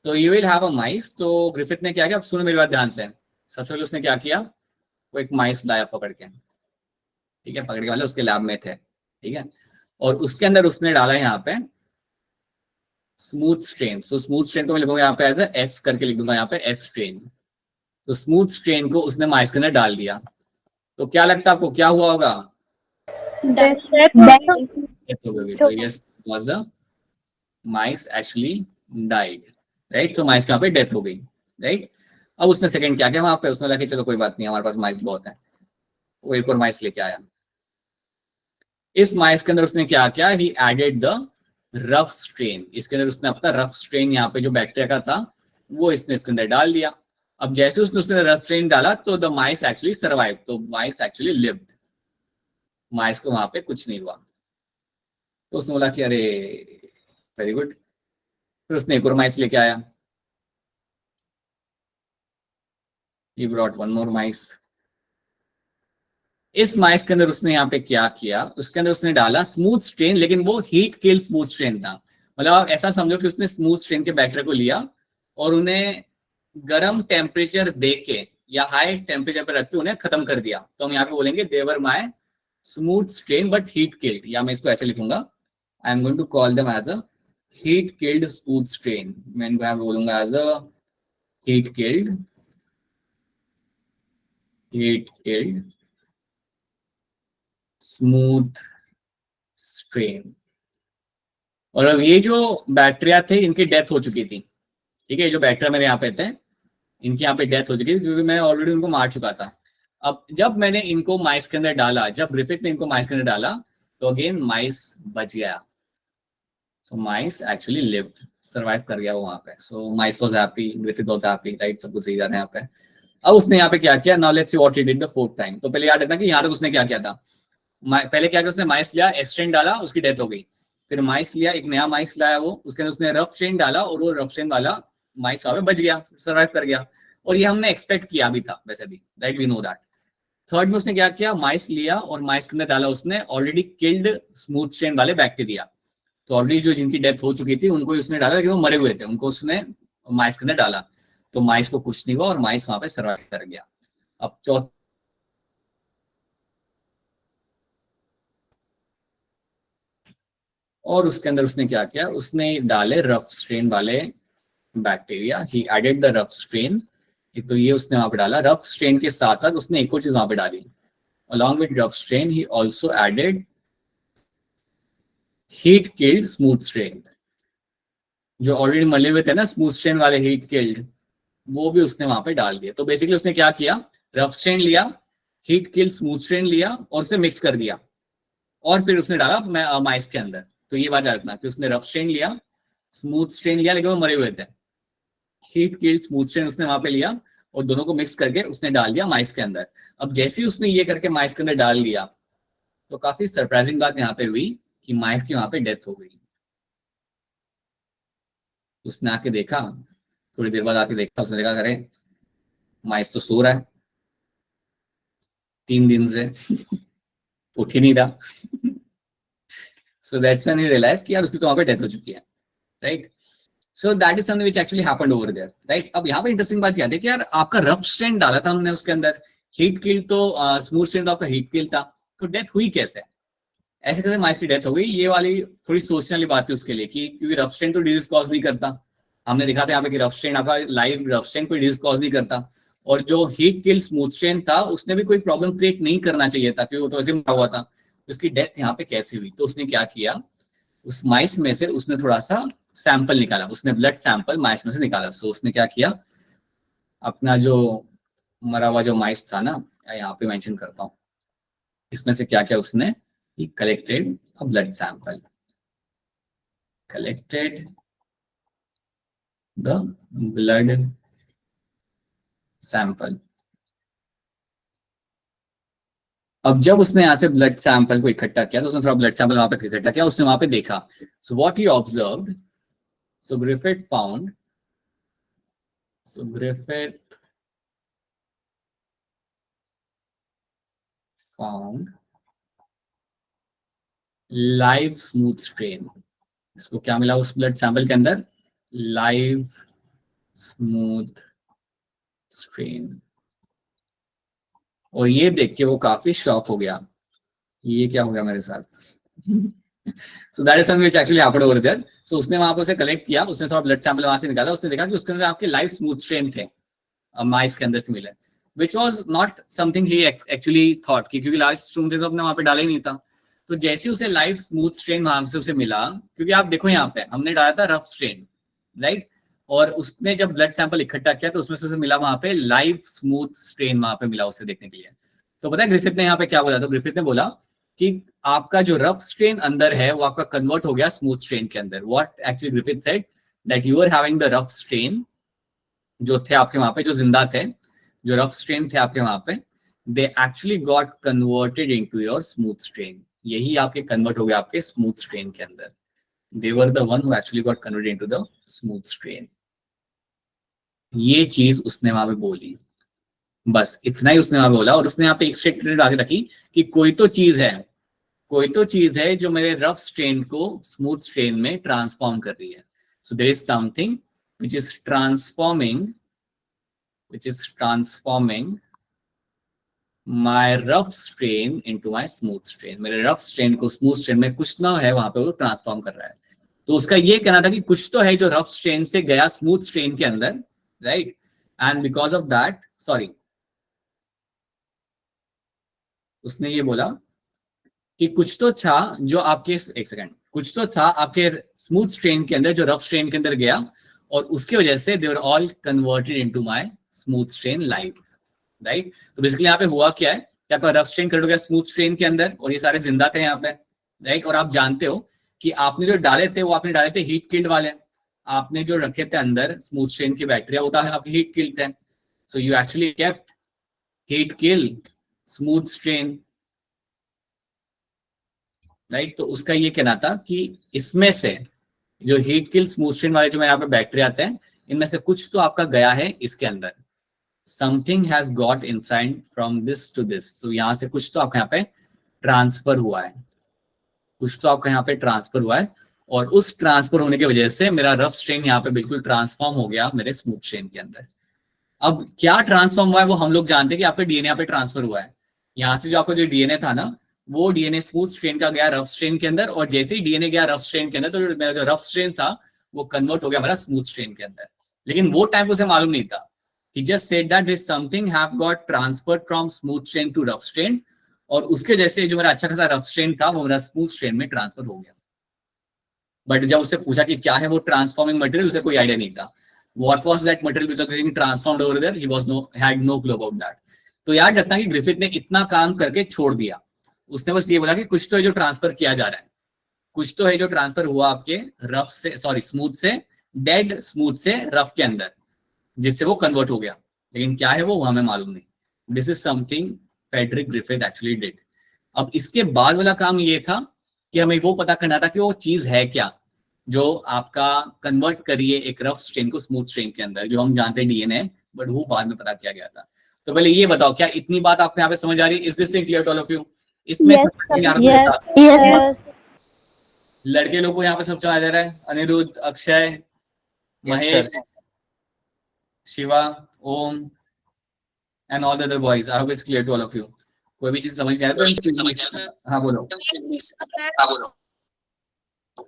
Speaker 1: तो यू विल हैव अ माइस। तो ग्रिफिथ ने क्या किया, अब सुनो मेरी बात ध्यान से। सबसे पहले उसने क्या किया, वो एक माइस लाया पकड़ के, ठीक है, पकड़ के मतलब उसके लैब में थे, ठीक है, और उसके अंदर उसने डाला यहाँ पे smooth strain. So smooth strain को मैं लिखूंगा यहाँ पे एज एस करके लिख दूंगा यहाँ पे एस स्ट्रेन। तो स्मूथ स्ट्रेन को उसने माइस के अंदर डाल दिया। तो क्या लगता है आपको क्या हुआ होगा, डेथ हो गई। तो yes was the mice actually died, right. तो माइस के यहाँ पे डेथ हो गई, राइट। अब उसने सेकंड क्या किया वहां पे, उसने लगा चलो कोई बात नहीं हमारे पास माइस बहुत है, वो एक और माइस लेके आया। इस माइस के अंदर उसने क्या किया, ही एडेड द रफ स्ट्रेन। इसके अंदर उसने अपना रफ स्ट्रेन यहाँ पे जो बैक्टीरिया का था वो इसने इसके अंदर डाल दिया। अब जैसे उसने रफ स्ट्रेन डाला तो द माइस एक्चुअली सर्वाइव, तो माइस एक्चुअली लिव्ड, माइस को वहां पे कुछ नहीं हुआ। तो उसने बोला कि अरे वेरी गुड। फिर उसने एक और माइस लेके आया, he brought one more mice। इस माइस के अंदर उसने यहाँ पे क्या किया, उसके अंदर उसने डाला स्मूथ स्ट्रेन, लेकिन वो हीट किल स्मूथ स्ट्रेन था। मतलब आप ऐसा समझो कि उसने स्मूथ स्ट्रेन के बैक्टीरिया को लिया और उन्हें गर्म टेम्परेचर देके या हाई टेम्परेचर पर रख के उन्हें खत्म कर दिया। तो हम यहाँ पे बोलेंगे there my smooth strain but heat killed, या मैं इसको ऐसे लिखूंगा, I am going to call them as a heat killed smooth strain. मैं इनको यहाँ बोलूंगा as a heat killed smooth strain. और अब ये जो बैक्टीरिया थे इनकी डेथ हो चुकी थी, ठीक है, जो बैक्टीरिया मेरे यहाँ पे थे इनकी यहाँ पे डेथ हो चुकी थी क्योंकि मैं ऑलरेडी उनको मार चुका था। अब जब मैंने इनको माइस के अंदर डाला, जब ग्रिफिथ ने इनको माइस के अंदर डाला तो अगेन माइस बच गया। So mice actually lived, survive कर गया वो वहां पे। So mice was happy, Griffith was happy, right. सब कुछ सही जा रहा है यहाँ पे। अब उसने यहाँ पे क्या किया, now let's see what he did the fourth time. तो पहले याद रखना कि यहाँ तक उसने क्या किया था, पहले क्या किया उसने माइस लिया, एस्ट्रेन डाला, उसकी डेथ हो गई। फिर माइस लिया, एक नया माइस लाया वो, उसके अंदर उसने रफ स्ट्रेन डाला और वो रफ स्ट्रेन वाला माइस वहां पे बच गया, सर्वाइव कर गया। और ये हमने एक्सपेक्ट किया भी था वैसे भी, right, we know that. Third में उसने क्या किया, माइस लिया और माइस के अंदर डाला उसने ऑलरेडी किल्ड स्मूथ स्ट्रेन वाले बैक्टीरिया। तो ऑलरेडी जो जिनकी डेथ हो चुकी थी उनको उसने डाला, लेकिन वो मरे हुए थे, उनको उसने माइस के अंदर डाला। तो माइस को कुछ नहीं हुआ और माइस वहां पे सर्वाइव कर गया। अब तो और उसके अंदर उसने क्या किया, उसने डाले रफ स्ट्रेन वाले bacteria, he added the rough strain. तो ये उसने वहां पे डाला, रफ स्ट्रेन के साथ साथ उसने एक और चीज वहां पे डाली, along with rough strain he also added heat killed smooth strain। जो ऑलरेडी मले हुए थे ना स्मूथ स्ट्रेन वाले हीट किल्ड, वो भी उसने वहां पे डाल दिया। तो बेसिकली उसने क्या किया, रफ स्ट्रेन लिया, हीट किल्ड स्मूथ स्ट्रेन लिया और उसे मिक्स कर दिया और फिर उसने डाला माइस के अंदर। तो ये बात रखना कि उसने रफ स्ट्रेन लिया, स्मूथ स्ट्रेन लिया, लेकिन वो मरे हुए थे, हीट किल्ड स्मूथ स्ट्रेन उसने वहां पे लिया और दोनों को मिक्स करके उसने डाल दिया माइस के अंदर। अब जैसे ही उसने ये करके माइस के अंदर डाल दिया तो काफी सरप्राइजिंग बात यहाँ पे हुई कि माइस की वहां पे डेथ हो गई। उसने आके देखा, थोड़ी देर बाद आके देखा, उसने देखा अरे माइस तो सो रहा है 3 दिन से उठ ही नहीं रहा। So that's when he realize कि यार उसकी तो वहां पे डेथ हो चुकी है, right. So that is something which actually happened over there, right. अब यहाँ पे इंटरेस्टिंग बात याद है कि यार आपका रफ स्ट्रेन डाला था हमने उसके अंदर, हीट किल तो स्मूथ स्ट्रेन तो आपका हीट किल था, तो डेथ हुई कैसे, ऐसे कैसे माइस की डेथ हो गई। ये वाली थोड़ी सोचने वाली बात है उसके लिए कि क्योंकि रफ स्ट्रेन तो डिजीज कॉज नहीं करता। हमने देखा था यहाँ पे कि रफ स्ट्रेन आपका लाइव रफ स्ट्रेन कोई डिजीज कॉज नहीं करता, और जो हीट किल स्मूथ स्ट्रेन था उसने भी कोई प्रॉब्लम क्रिएट नहीं करना चाहिए था क्योंकि वो तो वैसे मरा हुआ था। उसकी डेथ यहाँ पे कैसे हुई, तो उसने क्या किया, उस माइस में से उसने थोड़ा सा सैंपल निकाला, उसने ब्लड सैंपल माइस में से निकाला। सो उसने क्या किया, अपना जो मरा हुआ जो माइस था ना, यहाँ पे मेंशन करता हूँ, इसमें से क्या किया उसने, he collected a blood sample, collected the blood sample। अब जब उसने यहाँ से ब्लड सैंपल को इकट्ठा किया तो उसने थोड़ा ब्लड सैंपल वहां पे इकट्ठा किया, उसने वहां पे देखा। So what he observed, so Griffith found, so Griffith found live smooth strain. इसको क्या मिला उस ब्लड सैंपल के अंदर, लाइव स्मूथ स्ट्रेन। और ये देख के वो काफी शॉक हो गया, ये क्या हो गया मेरे साथ। So that is something which actually happened over there. So उसने वहां पे उसे कलेक्ट किया, उसने थोड़ा ब्लड सैंपल वहां से निकाला, उसने देखा कि उसके अंदर आपके लाइव स्मूथ स्ट्रेन थे, माइस के अंदर से मिले, which was not something he actually thought, क्योंकि लाइव स्ट्रेन थे तो अपने वहां पे डाला ही नहीं था। तो जैसे उसे लाइव स्मूथ स्ट्रेन वहां से उसे मिला, क्योंकि आप देखो यहाँ पे हमने डाला था रफ स्ट्रेन, राइट, और उसने जब ब्लड सैंपल इकट्ठा किया तो उसमें से उसे मिला वहां पे लाइव स्मूथ स्ट्रेन, वहां पे मिला उसे देखने के लिए। तो पता है ग्रिफिथ ने यहाँ पे क्या बोला, तो ग्रिफिथ ने बोला कि आपका जो रफ स्ट्रेन अंदर है वो आपका कन्वर्ट हो गया स्मूथ स्ट्रेन के अंदर। What actually Griffith said, that you are having the rough strain, जो थे आपके वहां पे, जो जिंदा थे, जो रफ स्ट्रेन थे आपके वहां पे, they actually got converted into your smooth strain. यही आपके कन्वर्ट हो गया आपके स्मूथ स्ट्रेन के अंदर। They were the one who actually got converted into the smooth strain. ये चीज उसने वहां पे बोली, बस इतना ही उसने वहां बोला। और उसने यहाँ पे एक स्टेटमेंट आगे रखी कि कोई तो चीज है, कोई तो चीज है जो मेरे रफ स्ट्रेन को स्मूथ स्ट्रेन में ट्रांसफॉर्म कर रही है। So there is something which is transforming my rough strain into my smooth strain. मेरे रफ स्ट्रेन को स्मूथ स्ट्रेन में कुछ ना है वहां पे वो ट्रांसफॉर्म कर रहा है। तो उसका ये कहना था कि कुछ तो है जो रफ स्ट्रेन से गया स्मूथ स्ट्रेन के अंदर, right, and because of that, sorry, उसने ये बोला कि कुछ तो था जो आपके, एक सेकंड, कुछ तो था आपके स्मूथ स्ट्रेन के अंदर जो रफ स्ट्रेन के अंदर गया, और उसकी वजह से they were all converted into my smooth strain live, right. तो बेसिकली यहाँ पे हुआ क्या है कि आपका रफ स्ट्रेन कन्वर्ट हो गया स्मूथ स्ट्रेन के अंदर, और ये सारे जिंदा थे यहाँ पे, राइट। और आप जानते हो कि आपने जो डाले थे वो आपने डाले थे हीट किल्ड वाले, आपने जो रखे थे अंदर स्मूथ स्ट्रेन की बैक्टीरिया होता है आपके हीट किल्ड थे। So you actually kept heat kill smooth strain, right. तो उसका ये कहना था कि इसमें से जो हीट किल स्मूथ स्ट्रेन वाले जो यहाँ पे बैक्टीरिया आते हैं, इनमें से कुछ तो आपका गया है इसके अंदर, something has got inside from this to this. तो यहाँ से कुछ तो आपका यहाँ पे ट्रांसफर हुआ है, कुछ तो आपका यहाँ पे ट्रांसफर हुआ है, और उस ट्रांसफर होने की वजह से मेरा रफ स्ट्रेन यहाँ पे बिल्कुल ट्रांसफॉर्म हो गया मेरे स्मूथ स्ट्रेन के अंदर। अब क्या ट्रांसफॉर्म हुआ है वो हम लोग जानते हैं कि आपका डीएनए यहाँ पे ट्रांसफर हुआ है। यहाँ से जो आपका जो डीएनए था ना, वो डीएनए स्मूथ स्ट्रेन का गया रफ स्ट्रेन के अंदर, और जैसे ही डीएनए गया रफ स्ट्रेन के अंदर तो मेरा जो रफ स्ट्रेन था वो कन्वर्ट हो गया मेरा स्मूथ स्ट्रेन के अंदर। लेकिन वो टाइम उसे मालूम नहीं था। He just said that this something have got transferred from smooth strain to rough strain, और उसके जैसे जो मेरा अच्छा खासा रफ स्ट्रेन था वो मेरा स्मूथ स्ट्रेन में ट्रांसफर हो गया। बट जब उससे पूछा कि क्या है वो ट्रांसफॉर्मिंग मटेरियल, उसे कोई आइडिया नहीं था। What was that material which was getting transformed over there? He was had no clue about that. तो याद रखना कि ग्रिफिथ ने इतना काम करके छोड़ दिया, उसने बस ये बोला कि कुछ तो है जो ट्रांसफर किया जा रहा है, कुछ तो है जो ट्रांसफर हुआ आपके रफ से, सॉरी स्मूथ से, डेड स्मूथ से रफ के अंदर, जिससे वो कन्वर्ट हो गया। लेकिन क्या है वो हमें मालूम नहीं। This is something Frederick Griffith actually did. अब इसके बाद वाला काम ये था कि हमें वो पता करना था कि वो चीज है क्या जो आपका कन्वर्ट करिए एक रफ स्ट्रेन को स्मूथ स्ट्रेन के अंदर, जो हम जानते हैं डीएनए, बट वो बाद में पता किया गया था। तो पहले ये बताओ, क्या इतनी बात आपको यहाँ पे समझ आ रही है? Is this clear to all of you? इसमें
Speaker 2: Yes,
Speaker 1: yes,
Speaker 2: yes,
Speaker 1: लड़के लोग को यहाँ पे सब समझ आ रहा है? Anirudh, Akshay, Mahesh, Shiva, Om and all the other boys, I hope it's clear to all of you. कोई भी चीज समझ नहीं आ रही तो हाँ बोलो।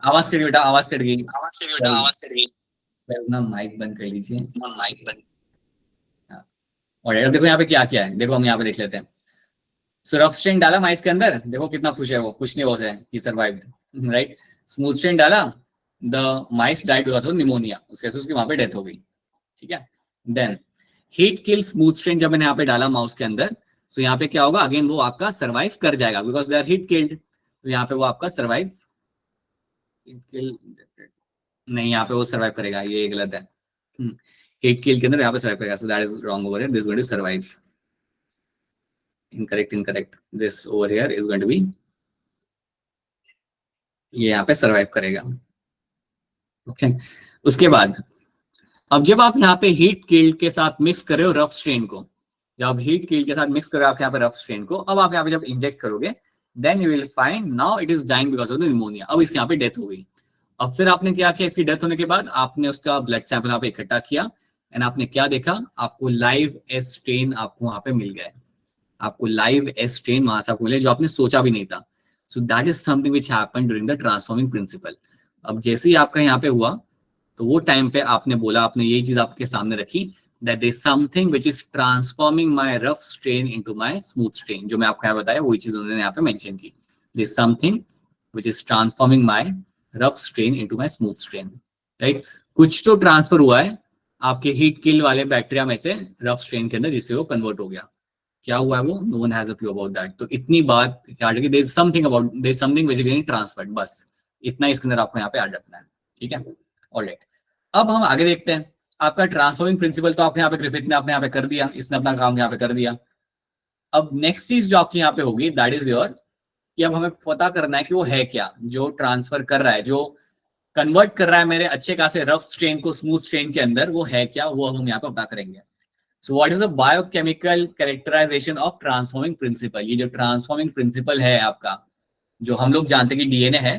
Speaker 1: आवाज कट गई बेटा, आवाज कट गई, अपना माइक बंद कर लीजिए। और देखो यहाँ पे क्या क्या है, देखो हम यहाँ पे देख लेते हैं। सो रफ स्ट्रेन डाला माइस के अंदर, देखो कितना खुश है वो, कुछ नहीं हुआ है, he survived, right. Smooth strain डाला, the mice died because of pneumonia, उसके उसकी वहां पे डेथ हो गई, ठीक है। Then heat kill smooth strain, जब मैंने यहाँ पे डाला माउस के अंदर, तो यहाँ पे क्या होगा, अगेन वो आपका सर्वाइव कर जाएगा because they are heat killed, तो यहाँ पे वो आपका सर्वाइव नहीं, यहाँ पे वो सर्वाइव करेगा, ये गलत है। हीट किल के अंदर यहाँ पे सर्वाइव करेगा, so that is wrong over here, this is going to survive, incorrect, this over here is going to be, ये यहाँ पे सर्वाइव करेगा, ओके। उसके बाद अब जब आप यहाँ पे हीट किल्ड के साथ मिक्स कर रहे हो रफ स्ट्रेन को, जब हीट किल्ड के साथ मिक्स कर रहे हो आप यहाँ पे रफ स्ट्रेन को, अब आप यहाँ पे जब इंजेक्ट करोगे then you will find now it is dying because of the pneumonia, अब इसके यहाँ पे डेथ हो गई। अब फिर आपने क्या किया, इसकी डेथ होने के बाद आपने उसका ब्लड सैंपल यहाँ पे इकट्ठा किया एंड आपने क्या देखा, आपको लाइव एस स्ट्रेन आपको वहां पे मिल गया, आपको लाइव एस स्ट्रेन वहां से आपको मिले जो आपने सोचा भी नहीं था। सो that is something which happened during the transforming principle. अब जैसे ही आपका यहाँ पे हुआ तो वो टाइम पे आपने बोला, आपने यही चीज आपके सामने रखी, that is something which is transforming my rough strain into my smooth strain, जो मैं आपको यहाँ बताया वही चीज उन्होंने यहाँ पे मेंशन की, this something which is transforming my rough strain into my smooth strain, right. कुछ तो ट्रांसफर हुआ है आपके हीट किल वाले बैक्टीरिया में से रफ स्ट्रेन के अंदर, जिससे वो कन्वर्ट हो गया। क्या हुआ है वो, no one has a clue about that. तो इतनी बात याद रखिए, there is something about, there is something which is getting transferred, बस इतना इसके अंदर आपको यहाँ पे याद रखना है, ठीक है। ऑलराइट, अब हम आगे देखते हैं। आपका ट्रांसफॉर्मिंग प्रिंसिपल तो आपने यहाँ पे ग्रिफिथ ने आपने यहाँ पे कर दिया, इसने अपना काम यहाँ पे कर दिया। अब नेक्स्ट चीज जो आपकी यहाँ पे होगी दैट इज योर, कि अब हमें पता करना है कि वो है क्या जो ट्रांसफर कर रहा है, जो कन्वर्ट कर रहा है मेरे अच्छे खासे रफ स्ट्रेन को स्मूथ स्ट्रेन के अंदर, वो है क्या, वो हम यहाँ पे पता करेंगे। So what is a biochemical characterization of transforming principle. ये जो ट्रांसफॉर्मिंग प्रिंसिपल है आपका, जो हम लोग जानते हैं कि डीएनए है,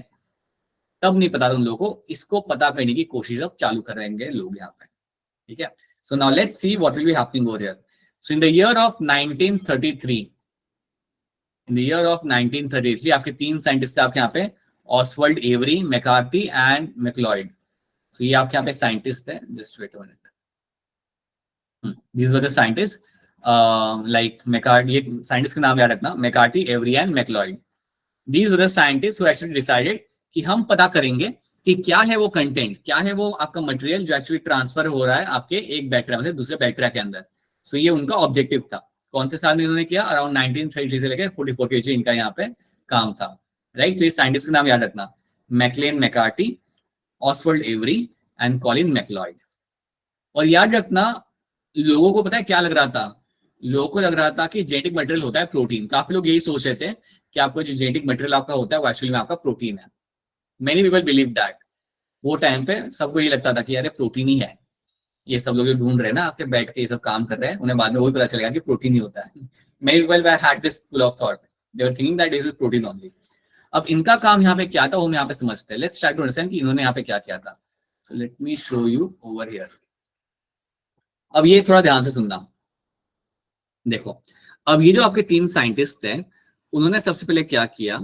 Speaker 1: तब नहीं पता था उन लोगों को, इसको पता करने की कोशिश अब चालू करेंगे लोग यहाँ पे, ठीक है। So now let's see what will be happening over here. So in the year of 1933, in the year of 1933 आपके तीन साइंटिस्ट थे आपके यहाँ पे, Oswald Avery, McCarthy and MacLeod. So ये आपके यहाँ पे साइंटिस्ट थे, just wait a minute, these were the scientists, like McCarthy, ये साइंटिस्ट के नाम याद रखना, McCarthy, Avery and MacLeod. These were the scientists who actually decided कि हम पता करेंगे कि क्या है वो कंटेंट, क्या है वो आपका मटेरियल जो एक्चुअली ट्रांसफर हो रहा है आपके एक बैक्टीरिया में से दूसरे बैक्टीरिया के अंदर। सो ये उनका ऑब्जेक्टिव था। कौन से साल में इन्होंने किया, अराउंड 1933 से लेकर 44 के बीच इनका यहाँ पे काम था, राइट। तो ये साइंटिस्ट का नाम याद रखना, Maclyn McCarty, Oswald Avery and Colin MacLeod. और याद रखना, लोगों को पता है क्या लग रहा था, लोगों को लग रहा था कि जेनेटिक मटेरियल होता है प्रोटीन। काफी लोग यही सोच रहे थे कि आपका जो जेनेटिक मटेरियल आपका होता है वो एक्चुअली में आपका प्रोटीन है। Many people believe that. वो टाइम पे सबको ये लगता था कि अरे प्रोटीन ही है, ये सब लोग जो ढूंढ रहे हैं ना आपके बैठ के ये सब काम कर रहे हैं, उन्हें बाद में वही पता चलेगा कि प्रोटीन ही होता है। Many people had this school of thought, they were thinking that is protein only. अब इनका काम यहाँ पे क्या था वो हम यहाँ पे समझते हैं। लेट्स ट्राई टू अंडरस्टैंड कि इन्होंने यहाँ पे क्या किया था। So let me show you over here. अब ये थोड़ा ध्यान से सुनना, देखो। अब ये जो आपके तीन साइंटिस्ट हैं, उन्होंने सबसे पहले क्या किया,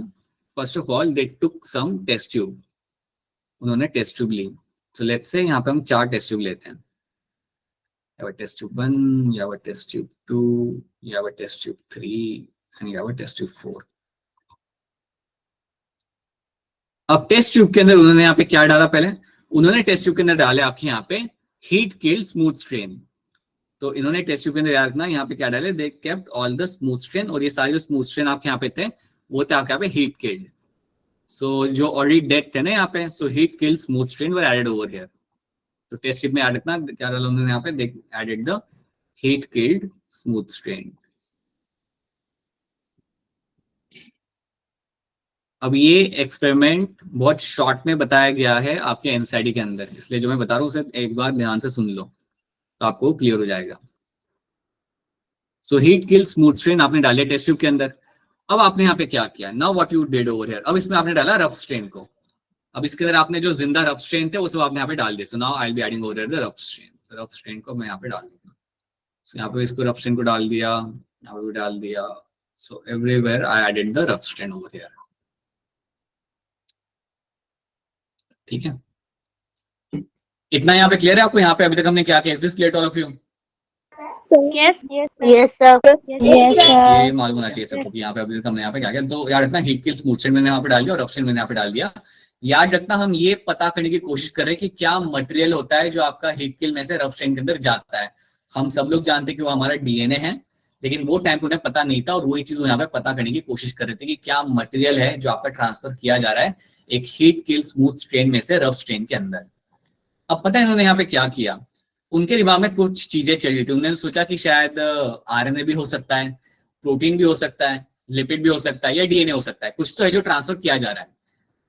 Speaker 1: first of all they took some test tube, उन्होंने टेस्ट ट्यूब ली। सो लेट्स से यहाँ पे हम 4 टेस्ट ट्यूब लेते हैं, test tube 1, test tube 2, test tube 3 and test tube 4। अब टेस्ट ट्यूब के अंदर उन्होंने यहाँ पे क्या डाला, पहले उन्होंने टेस्ट ट्यूब के अंदर डाले आपके यहाँ पे हीट किल्ड स्मूथ स्ट्रेन। तो इन्होंने टेस्ट ट्यूब के अंदर याद रखना, यहाँ पे क्या डाले, they kept all the smooth strain, और ये सारे जो स्मूथ स्ट्रेन आपके यहाँ पे थे वो थे आपके यहाँ पे हीट किल्ड। सो जो ऑलरेडी डेड थे ना यहाँ पे, so heat killed smooth strain were added over here. तो टेस्ट ट्यूब में याद रखना क्या डाला उन्होंने यहाँ पे, they added the heat killed smooth strain. अब ये एक्सपेरिमेंट बहुत शॉर्ट में बताया गया है आपके एनसीईआरटी के अंदर, इसलिए जो मैं बता रहा हूँ उसे एक बार ध्यान से सुन लो तो आपको क्लियर हो जाएगा। So heat kill smooth strain आपने डाले टेस्ट ट्यूब के अंदर। अब आपने यहाँ पे क्या किया, now what you did over here, अब इसमें आपने डाला रफ स्ट्रेन को। अब इसके अंदर आपने जो जिंदा रफ स्ट्रेन थे वो सब आपने यहाँ पे डाल दिया। So now I will be adding over here the rough strain. Rough strain को मैं यहाँ पे डाल दूंगा। सो यहाँ पे इसको रफ स्ट्रेन को डाल दिया, यहाँ पे भी डाल दिया। So everywhere I added the rough strain over here, ठीक है। इतना यहाँ पे क्लियर है आपको, यहाँ पे अभी तक हमने क्या किया, is this clear to all of you?
Speaker 2: Yes,
Speaker 3: Yes, sir.
Speaker 2: yes,
Speaker 1: ये
Speaker 2: sir.
Speaker 1: मालूम होना चाहिए सबको कि यहाँ पे अभी तक हमने यहाँ पे क्या किया। तो यार इतना हीट किल स्मूथ स्ट्रेन मैंने यहाँ पे डाल दिया और रफ स्ट्रेन मैंने यहाँ पे डाल दिया। याद रखना, हम ये पता करने की कोशिश कर रहे हैं कि क्या मटेरियल होता है जो आपका हीट किल में से रफ स्ट्रेन के अंदर जाता है। हम सब लोग जानते हैं कि वो हमारा डीएनए है, लेकिन वो टाइम पे उन्हें पता नहीं था और वही चीज यहाँ पे पता करने की कोशिश कर रहे थे कि क्या मटेरियल है जो आपका ट्रांसफर किया जा रहा है एक हीट किल स्मूथ स्ट्रेन में से रफ स्ट्रेन के अंदर। अब पता है इन्होंने यहाँ पे क्या किया, उनके दिमाग में कुछ चीजें चल रही थी। उन्होंने सोचा कि शायद आरएनए भी हो सकता है, प्रोटीन भी हो सकता है, लिपिड भी हो सकता है, या डीएनए हो सकता है, कुछ तो है जो ट्रांसफर किया जा रहा है।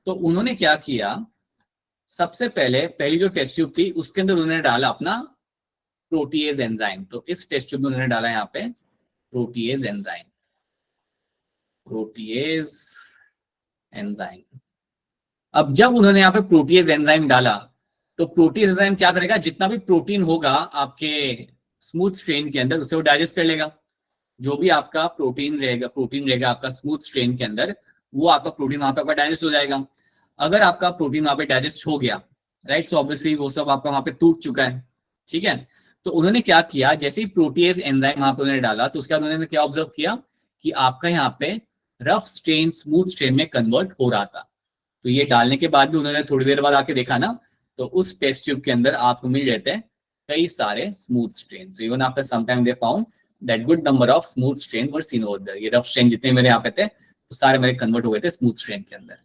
Speaker 1: तो उन्होंने क्या किया, सबसे पहले पहली जो टेस्ट ट्यूब थी उसके अंदर उन्होंने डाला अपना प्रोटीएज एंजाइम। तो इस टेस्ट ट्यूब में उन्होंने डाला यहाँ पे प्रोटीएज एंजाइम, प्रोटीएज एंजाइम। अब जब उन्होंने यहाँ पे प्रोटीएज एंजाइम डाला तो प्रोटीएज एंजाइम क्या करेगा, जितना भी प्रोटीन होगा आपके स्मूथ स्ट्रेन के अंदर उसे वो डाइजेस्ट कर लेगा। जो भी आपका प्रोटीन रहेगा आपका स्मूथ स्ट्रेन के अंदर, वो आपका प्रोटीन वहां पे आपका डाइजेस्ट हो जाएगा। अगर आपका प्रोटीन वहां पे डाइजेस्ट हो गया, राइट, सो ऑब्वियसली वो सब आपका वहां पे टूट चुका है, ठीक है। तो उन्होंने क्या किया, जैसे ही प्रोटीएज एंजाइम वहां पे उन्होंने डाला तो उसके बाद उन्होंने क्या ऑब्जर्व किया कि आपका यहाँ पे रफ स्ट्रेन स्मूथ स्ट्रेन में कन्वर्ट हो रहा था। तो ये डालने के बाद भी उन्होंने थोड़ी देर बाद आके देखा ना, तो उस टेस्ट ट्यूब के अंदर आपको मिल रहे थे कई सारे smooth strain. Even after some time they found that good number of smooth strain were seen over there. ये रफ स्ट्रेन जितने मेरे यहाँ पे थे तो सारे मेरे कन्वर्ट हो गए थे स्मूथ स्ट्रेन के अंदर।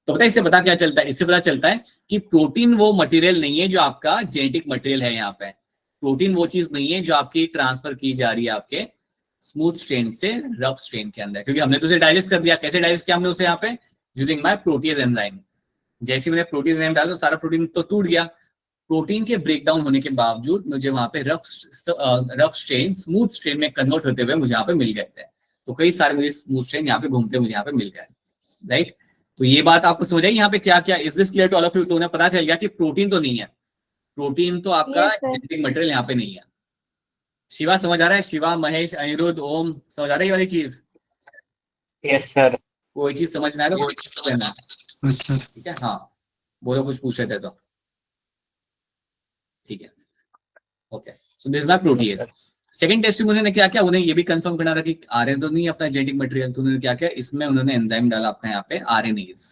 Speaker 1: तो पता है इससे पता क्या चलता है, इससे पता चलता है कि प्रोटीन वो मटेरियल नहीं है जो आपका जेनेटिक मटेरियल है। यहाँ पे प्रोटीन वो चीज नहीं है जो आपकी ट्रांसफर की जा रही है आपके स्मूथ स्ट्रेन से रफ स्ट्रेन के अंदर, क्योंकि हमने तो उसे डाइजेस्ट कर दिया। कैसे डाइजेस्ट किया हमने उसे यहाँ पे, यूजिंग माय प्रोटीएज एंजाइम। जैसे मैंने प्रोटीएज एंजाइम डाला सारा प्रोटीन तो टूट गया। प्रोटीन के ब्रेकडाउन होने के बावजूद मुझे वहां पे रफ स्ट्रेन स्मूथ स्ट्रेन में कन्वर्ट होते हुए मुझे यहाँ पे मिल गए थे। तो कई सारे मुझे स्मूथ स्ट्रेन यहाँ पे घूमते मुझे यहाँ पे मिल गए, राइट। तो ये बात आपको समझ आई यहाँ पे क्या क्या, is this clear to all of you? तो उन्हें पता चल गया कि प्रोटीन तो नहीं है, प्रोटीन तो आपका जेनेटिक मटेरियल यहाँ पे नहीं है। शिवा समझ आ रहा है? शिवा, महेश, अनिरुद्ध, ओम, समझ आ रही है वाली चीज?
Speaker 4: Yes sir.
Speaker 1: कोई चीज समझ ना आए तो कोई चीज समझना,
Speaker 4: यस सर।
Speaker 1: ठीक है। हाँ बोलो, कुछ पूछ रहे थे तो, ठीक है, okay. So this is not protease. Second test में उन्होंने क्या किया, उन्हें ये भी कंफर्म करना था कि आरएनए तो नहीं अपना जेनेटिक मटेरियल। तो उन्होंने क्या किया, इसमें उन्होंने एंजाइम डाला आपका यहाँ पे आरएनएज।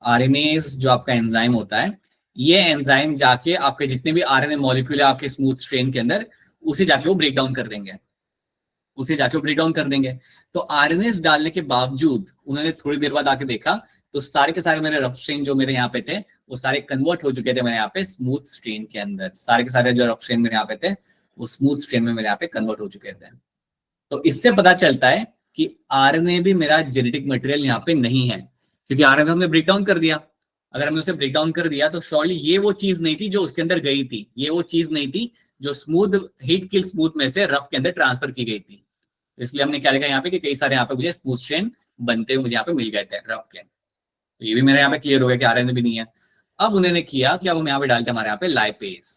Speaker 1: आरएनएज जो आपका एंजाइम होता है, ये एंजाइम जाके आपके जितने भी आरएनए मॉलिक्यूल है आपके स्मूथ स्ट्रेन के अंदर, उसे जाके वो ब्रेक डाउन कर देंगे, उसे जाके वो ब्रेक डाउन कर देंगे। तो आरएनएज डालने के बावजूद उन्होंने थोड़ी देर बाद आके देखा तो सारे के सारे मेरे रफ स्ट्रेन जो मेरे यहाँ पे थे वो सारे कन्वर्ट हो चुके थे मेरे यहाँ पे स्मूथ स्ट्रेन के अंदर। सारे के सारे जो रफ स्ट्रेन मेरे यहाँ पे थे वो स्मूथ स्ट्रेन में मेरे यहाँ पे कन्वर्ट हो चुके थे। तो इससे पता चलता है कि आरएनए भी मेरा जेनेटिक मटेरियल यहाँ पे नहीं है, क्योंकि आरएनए हमने ब्रेक डाउन कर दिया। अगर हमने उसे ब्रेक डाउन कर दिया तो श्योरली ये वो चीज नहीं थी जो उसके अंदर गई थी, ये वो चीज नहीं थी जो स्मूथ हीट किल स्मूथ में से रफ के अंदर ट्रांसफर की गई थी। इसलिए हमने क्या लिखा यहाँ पे कि कई सारे यहाँ पे मुझे स्मूथ स्ट्रेन बनते हुए मुझे यहाँ पे मिल गए थे रफ के। तो ये भी मेरे यहाँ पे क्लियर हो गया कि आरएनए भी नहीं है। अब उन्होंने किया कि अब हम यहाँ पे डालते हमारे यहाँ पे लाइपेज।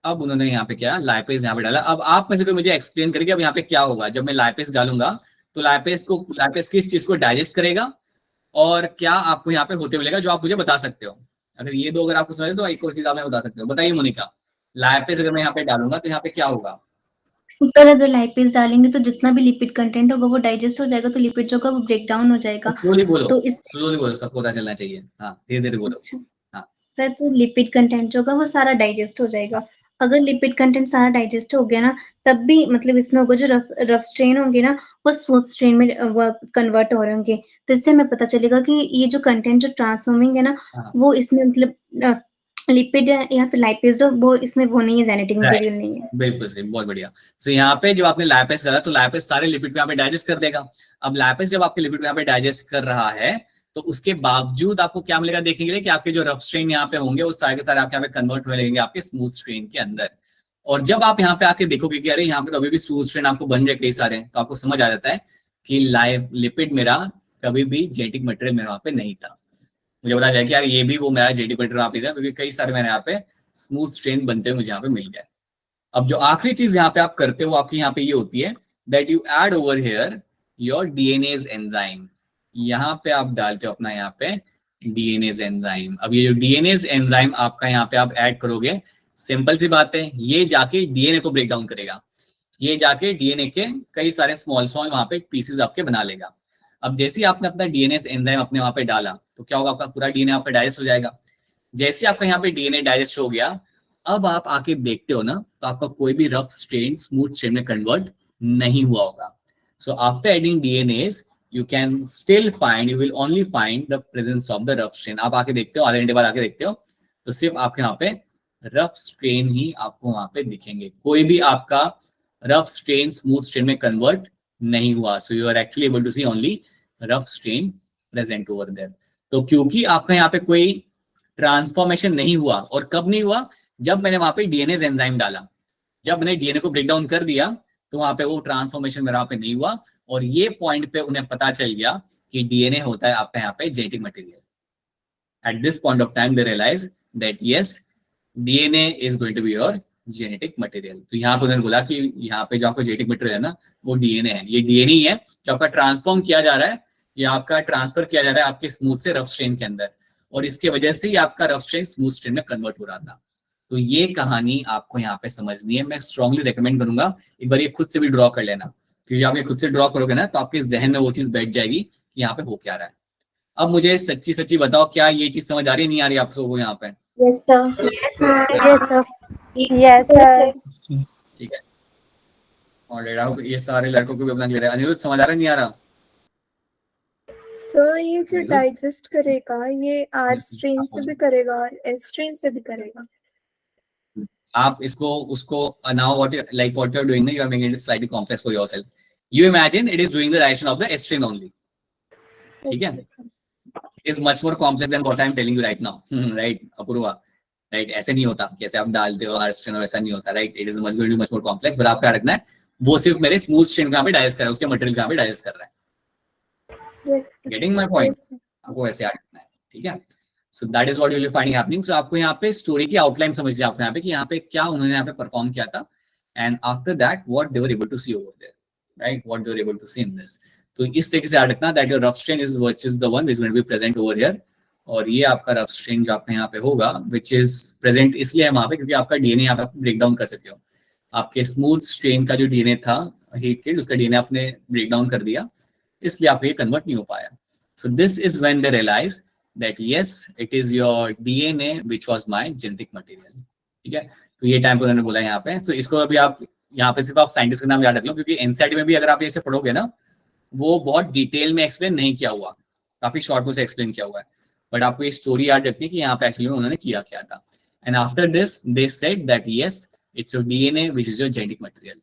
Speaker 1: अब उन्होंने यहाँ पे क्या, लाइपेज यहाँ पे डाला। अब आप में से कोई मुझे एक्सप्लेन करेगा अब यहाँ पे क्या होगा जब मैं लाइपेज डालूंगा, तो लाइपेज किस चीज को डाइजेस्ट करेगा और क्या आपको यहाँ पे होते मिलेगा जो आप मुझे बता सकते हो। अगर ये दो अगर आपको समझे तो एक और चीज आप बता सकते हो। बताइए मोनिका, लाइपेज अगर मैं यहाँ पे डालूंगा तो यहाँ पे क्या होगा?
Speaker 2: सर अगर लाइपेज डालेंगे तो जितना भी लिपिड कंटेंट होगा वो डाइजेस्ट हो जाएगा, तो लिपिड जो होगा वो ब्रेक डाउन हो जाएगा।
Speaker 1: स्लोली बोलो,
Speaker 2: तो इस
Speaker 1: स्लोली बोलो, सबको पता चलना चाहिए। हाँ धीरे धीरे बोलो। हाँ
Speaker 2: सर तो लिपिड कंटेंट जो होगा वो सारा डाइजेस्ट हो जाएगा। अगर लिपिड कंटेंट सारा डाइजेस्ट हो गया ना, तब भी मतलब इसमें होगा जो रफ स्ट्रेन होंगे ना वो स्मूथ स्ट्रेन में कन्वर्ट हो रहे होंगे। तो इससे हमें पता चलेगा कि ये जो कंटेंट जो ट्रांसफॉर्मिंग है ना,
Speaker 1: हाँ
Speaker 2: वो इसमें मतलब लिपिड या फिर लाइपेज जो वो इसमें वो नहीं है, जेनेटिक
Speaker 1: Right.
Speaker 2: मटेरियल नहीं है।
Speaker 1: बिल्कुल सही, बहुत बढ़िया। सो यहाँ पे जब आपने लाइपेज डाला तो लाइपेज सारे लिपिड को यहाँ पे डाइजेस्ट कर देगा। अब लाइपेज जब आपके लिपिड को यहाँ पे डाइजेस्ट कर रहा है तो उसके बावजूद आपको क्या मिलेगा देखने के लिए कि आपके जो रफ स्ट्रेन यहाँ पे होंगे वो सारे के सारे आपके यहाँ पे कन्वर्ट होने लगेंगे आपके स्मूथ स्ट्रेन के अंदर। और जब आप यहाँ पे आके देखोगे कि अरे यहाँ पे तो अभी भी स्मूथ स्ट्रेन आपको बन रहे कई सारे, तो आपको समझ आ जाता है कि लिपिड मेरा कभी भी जेनेटिक मटेरियल मेरे वहां पे नहीं था। मुझे बताया जाए कि यार ये भी वो मेरा जेनेटिक मटेरियल वहां पे था, क्योंकि कई सारे मेरे यहाँ पे स्मूथ स्ट्रेन बनते हुए मुझे यहाँ पे मिल गए। अब जो आखिरी चीज यहाँ पे आप करते हो आपकी यहाँ पे ये होती है that you add over here your DNAs enzyme. यहाँ पे आप डालते हो अपना यहाँ पे डीएनएज एंजाइम। अब ये जो डीएनएज एंजाइम आपका यहाँ पे आप ऐड करोगे, सिंपल सी बात है, ये जाके डीएनए को ब्रेक डाउन करेगा। ये जाके डीएनए के कई सारे स्मॉल वहां पे पीसेस आपके बना लेगा। अब जैसे ही आपने अपना डीएनए एंजाइम अपने वहां पे डाला तो क्या होगा, आपका पूरा डीएनए आपका डाइजेस्ट हो जाएगा। जैसे आपका यहाँ पे डीएनए डाइजेस्ट हो गया, अब आप आके देखते हो ना तो आपका कोई भी रफ स्ट्रेन स्मूथ स्ट्रेन में कन्वर्ट नहीं हुआ होगा। So after adding DNAs you can still find, you will only find the presence of the rough strain। आप आके देखते हो, आधे घंटे बाद आके देखते हो तो सिर्फ आपके यहाँ पे रफ स्ट्रेन ही आपको वहां पे दिखेंगे, कोई भी आपका रफ स्ट्रेन स्मूथ स्ट्रेन में कन्वर्ट नहीं हुआ। So you are actually able to see only rough strain present over there. तो क्योंकि आपका यहाँ पे कोई ट्रांसफॉर्मेशन नहीं हुआ, और कब नहीं हुआ, जब मैंने वहां पे डीएनए एंजाइम डाला, जब मैंने डीएनए को ब्रेक डाउन कर दिया तो वहां पे वो ट्रांसफॉर्मेशन मेरा वहां पे नहीं हुआ, और ये पॉइंट पे उन्हें पता चल गया कि डीएनए होता है आपका यहाँ पे genetic material. At this point of time they realize that yes DNA is going to be your genetic material. तो यहाँ पे उन्होंने बोला कि यहाँ पे जो आपका जेनेटिक मटेरियल है ना वो डीएनए है, ये डीएनए ही है जो आपका ट्रांसफॉर्म किया जा रहा है, या आपका ट्रांसफर किया जा रहा है आपके स्मूथ से रफ स्ट्रेन के अंदर, और इसकी वजह से ही आपका रफ स्ट्रेन स्मूथ स्ट्रेन में कन्वर्ट हो रहा था। तो ये कहानी आपको यहाँ पे समझनी है। मैं स्ट्रांगली रेकमेंड करूंगा एक बार ये खुद से भी ड्रॉ कर लेना, क्योंकि आप ये खुद से ड्रॉ करोगे ना तो आपके जहन में वो चीज बैठ जाएगी कि यहाँ पे हो क्या रहा है। अब मुझे सच्ची सच्ची बताओ, क्या ये चीज समझ आ रही है, नहीं आ रही आप सबको यहाँ पे?
Speaker 2: Yes sir.
Speaker 5: Yes sir.
Speaker 1: ठीक है, और ये सारे लड़कों को भी अपना क्लियर है। अनिरुद्ध समझ आ रहा है, नहीं आ रहा?
Speaker 5: सर ये जो
Speaker 1: अनिरुद्ध?
Speaker 5: डाइजेस्ट करेगा ये आर स्ट्रेन से भी करेगा और एस स्ट्रेन से भी करेगा।
Speaker 1: आप इसको उसको now what you are doing, you are making it slightly complex for yourself. You imagine it is doing the direction of the S train only. ठीक है? It is much more complex than what I am telling you right now. Right, Apoorva? Right, ऐसे नहीं होता कैसे आप डालते हो R strain, वैसा नहीं होता। Right, it is much going to be much more complex. but आप क्या रखना है, वो सिर्फ मेरे स्मूथ स्ट्रेन कहाँ पे डाइजेस्ट कर रहा है, उसके मटेरियल कहाँ पे डाइजेस्ट कर रहा है। Getting my point? आपको ऐसे याद रखना है, ठीक है? So that is what you will find happening. So आपको यहाँ पे स्टोरी की आउटलाइन समझ जाए आपको यहाँ पे कि यहाँ पे क्या उन्होंने यहाँ पे परफॉर्म किया था, and after that what they were able to see over there, right? What they were able to see in this. तो इस तरीके से याद रखना that your rough strain is which is the one which is going to be present over here, और ये आपका rough strain जो आपका यहाँ पे होगा which is present इसलिए है वहाँ पे क्योंकि आपका डीएनए यहाँ पे ब्रेक डाउन कर सके हो। आपके स्मूथ स्ट्रेन का जो डीएनए था हीट किल्ड, उसका डीएनए आपने ब्रेक डाउन कर दिया, इसलिए आपको ये कन्वर्ट नहीं हो पाया। So this is when they realize that yes it is your DNA which was my genetic material। ठीक है, तो ये टाइम पर उन्होंने बोला यहाँ पे। तो इसको अभी आप यहाँ पे सिर्फ आप साइंटिस्ट का नाम याद रख लो, क्योंकि एनसीईआरटी में भी अगर आप इसे पढ़ोगे ना वो बहुत डिटेल में एक्सप्लेन नहीं किया हुआ, काफी शॉर्ट में से एक्सप्लेन किया हुआ है, बट आपको ये स्टोरी याद रखनी है कि यहाँ पे एक्चुअली में उन्होंने किया क्या था। And after this they said that yes it's your DNA which is your genetic material.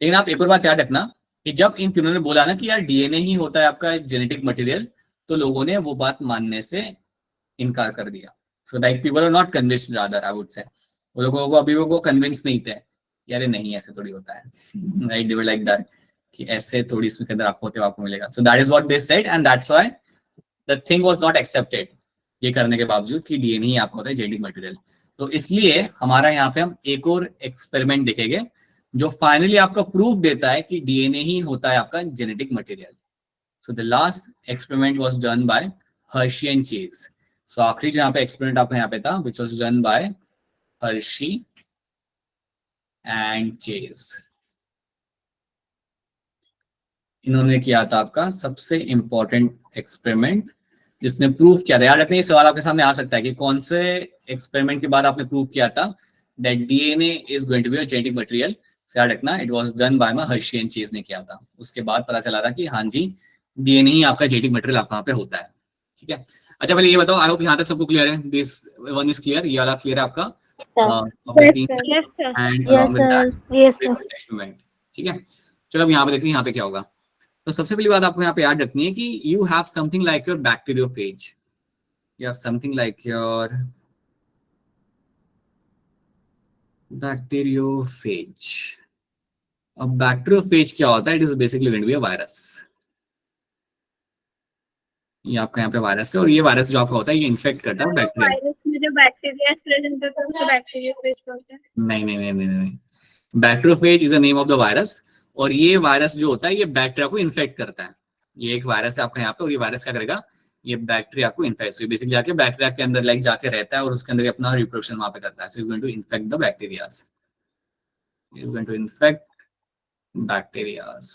Speaker 1: लेकिन आप एक और बात याद रखना कि जब इन तीनों ने बोला ना कि यार डीएनए ही होता है आपका जेनेटिक मटेरियल, तो लोगों ने वो बात मानने से इनकार कर दिया। So like people are not convinced, rather I would say वो लोगों को अभी वो कन्विंस नहीं थे यार नहीं ऐसे थोड़ी होता है, right? They were like that कि ऐसे थोड़ी इसमें के अंदर आपको होते आपको मिलेगा। सो that is what they said and that's why the thing was not accepted, ये करने के बावजूद कि डीएनए ही आपका होता है जेनेटिक मटेरियल। तो इसलिए हमारा यहाँ पे हम एक और एक्सपेरिमेंट देखेंगे जो फाइनली आपका प्रूफ देता है कि डीएनए ही होता है आपका genetic material. So the last experiment was done by Hershey and Chase. So आखिरी जो यहाँ पे एक्सपेरिमेंट आपका यहाँ पे था which was done by Hershey and Chase। इन्होंने किया था आपका सबसे इंपॉर्टेंट एक्सपेरिमेंट जिसने प्रूफ किया था। याद रखना ये सवाल आपके सामने आ सकता है कि कौन से एक्सपेरिमेंट के बाद आपने प्रूफ किया था that DNA is going to be a genetic material। याद रखना it was done by Hershey and chase ने किया था। उसके बाद पता चला था कि हाँ जी डीएनए ही आपका जेनेटिक मटेरियल आपका यहाँ पे होता है। ठीक है, अच्छा पहले ये बताओ, आई होप यहाँ तक सबको क्लियर है, दिस वन इज क्लियर, ये वाला क्लियर है आपका? एक्सपेरिमेंट ठीक है। चलो अब यहाँ पे देखते हैं यहाँ पे क्या होगा। तो सबसे पहली बात आपको यहाँ पे याद रखनी है कि you have something like your bacteriophage, you have something like your bacteriophage. अब बैक्टीरियोफेज क्या होता है? It is basically going to be a virus. ये आपका यहाँ पे वायरस है और ये वायरस जो आपका होता है ये इन्फेक्ट करता है बैक्टीरिया।
Speaker 5: वायरस में जो बैक्टीरिया प्रेजेंट होता है उसको बैक्टीरियोफेज बोलते हैं।
Speaker 1: नहीं, bacteriophage is the name of the virus, और ये वायरस जो होता है ये बैक्टीरिया को इन्फेक्ट करता है। ये एक वायरस है आपका यहाँ पे, और ये वायरस क्या करेगा, ये बैक्टीरिया को इन्फेक्ट, बेसिकली जाके बैक्टीरिया के अंदर लाइक जाके रहता है और उसके अंदर अपना रिप्रोडक्शन वहां पे करता है। So is going to infect the bacterias, is going to infect bacterias.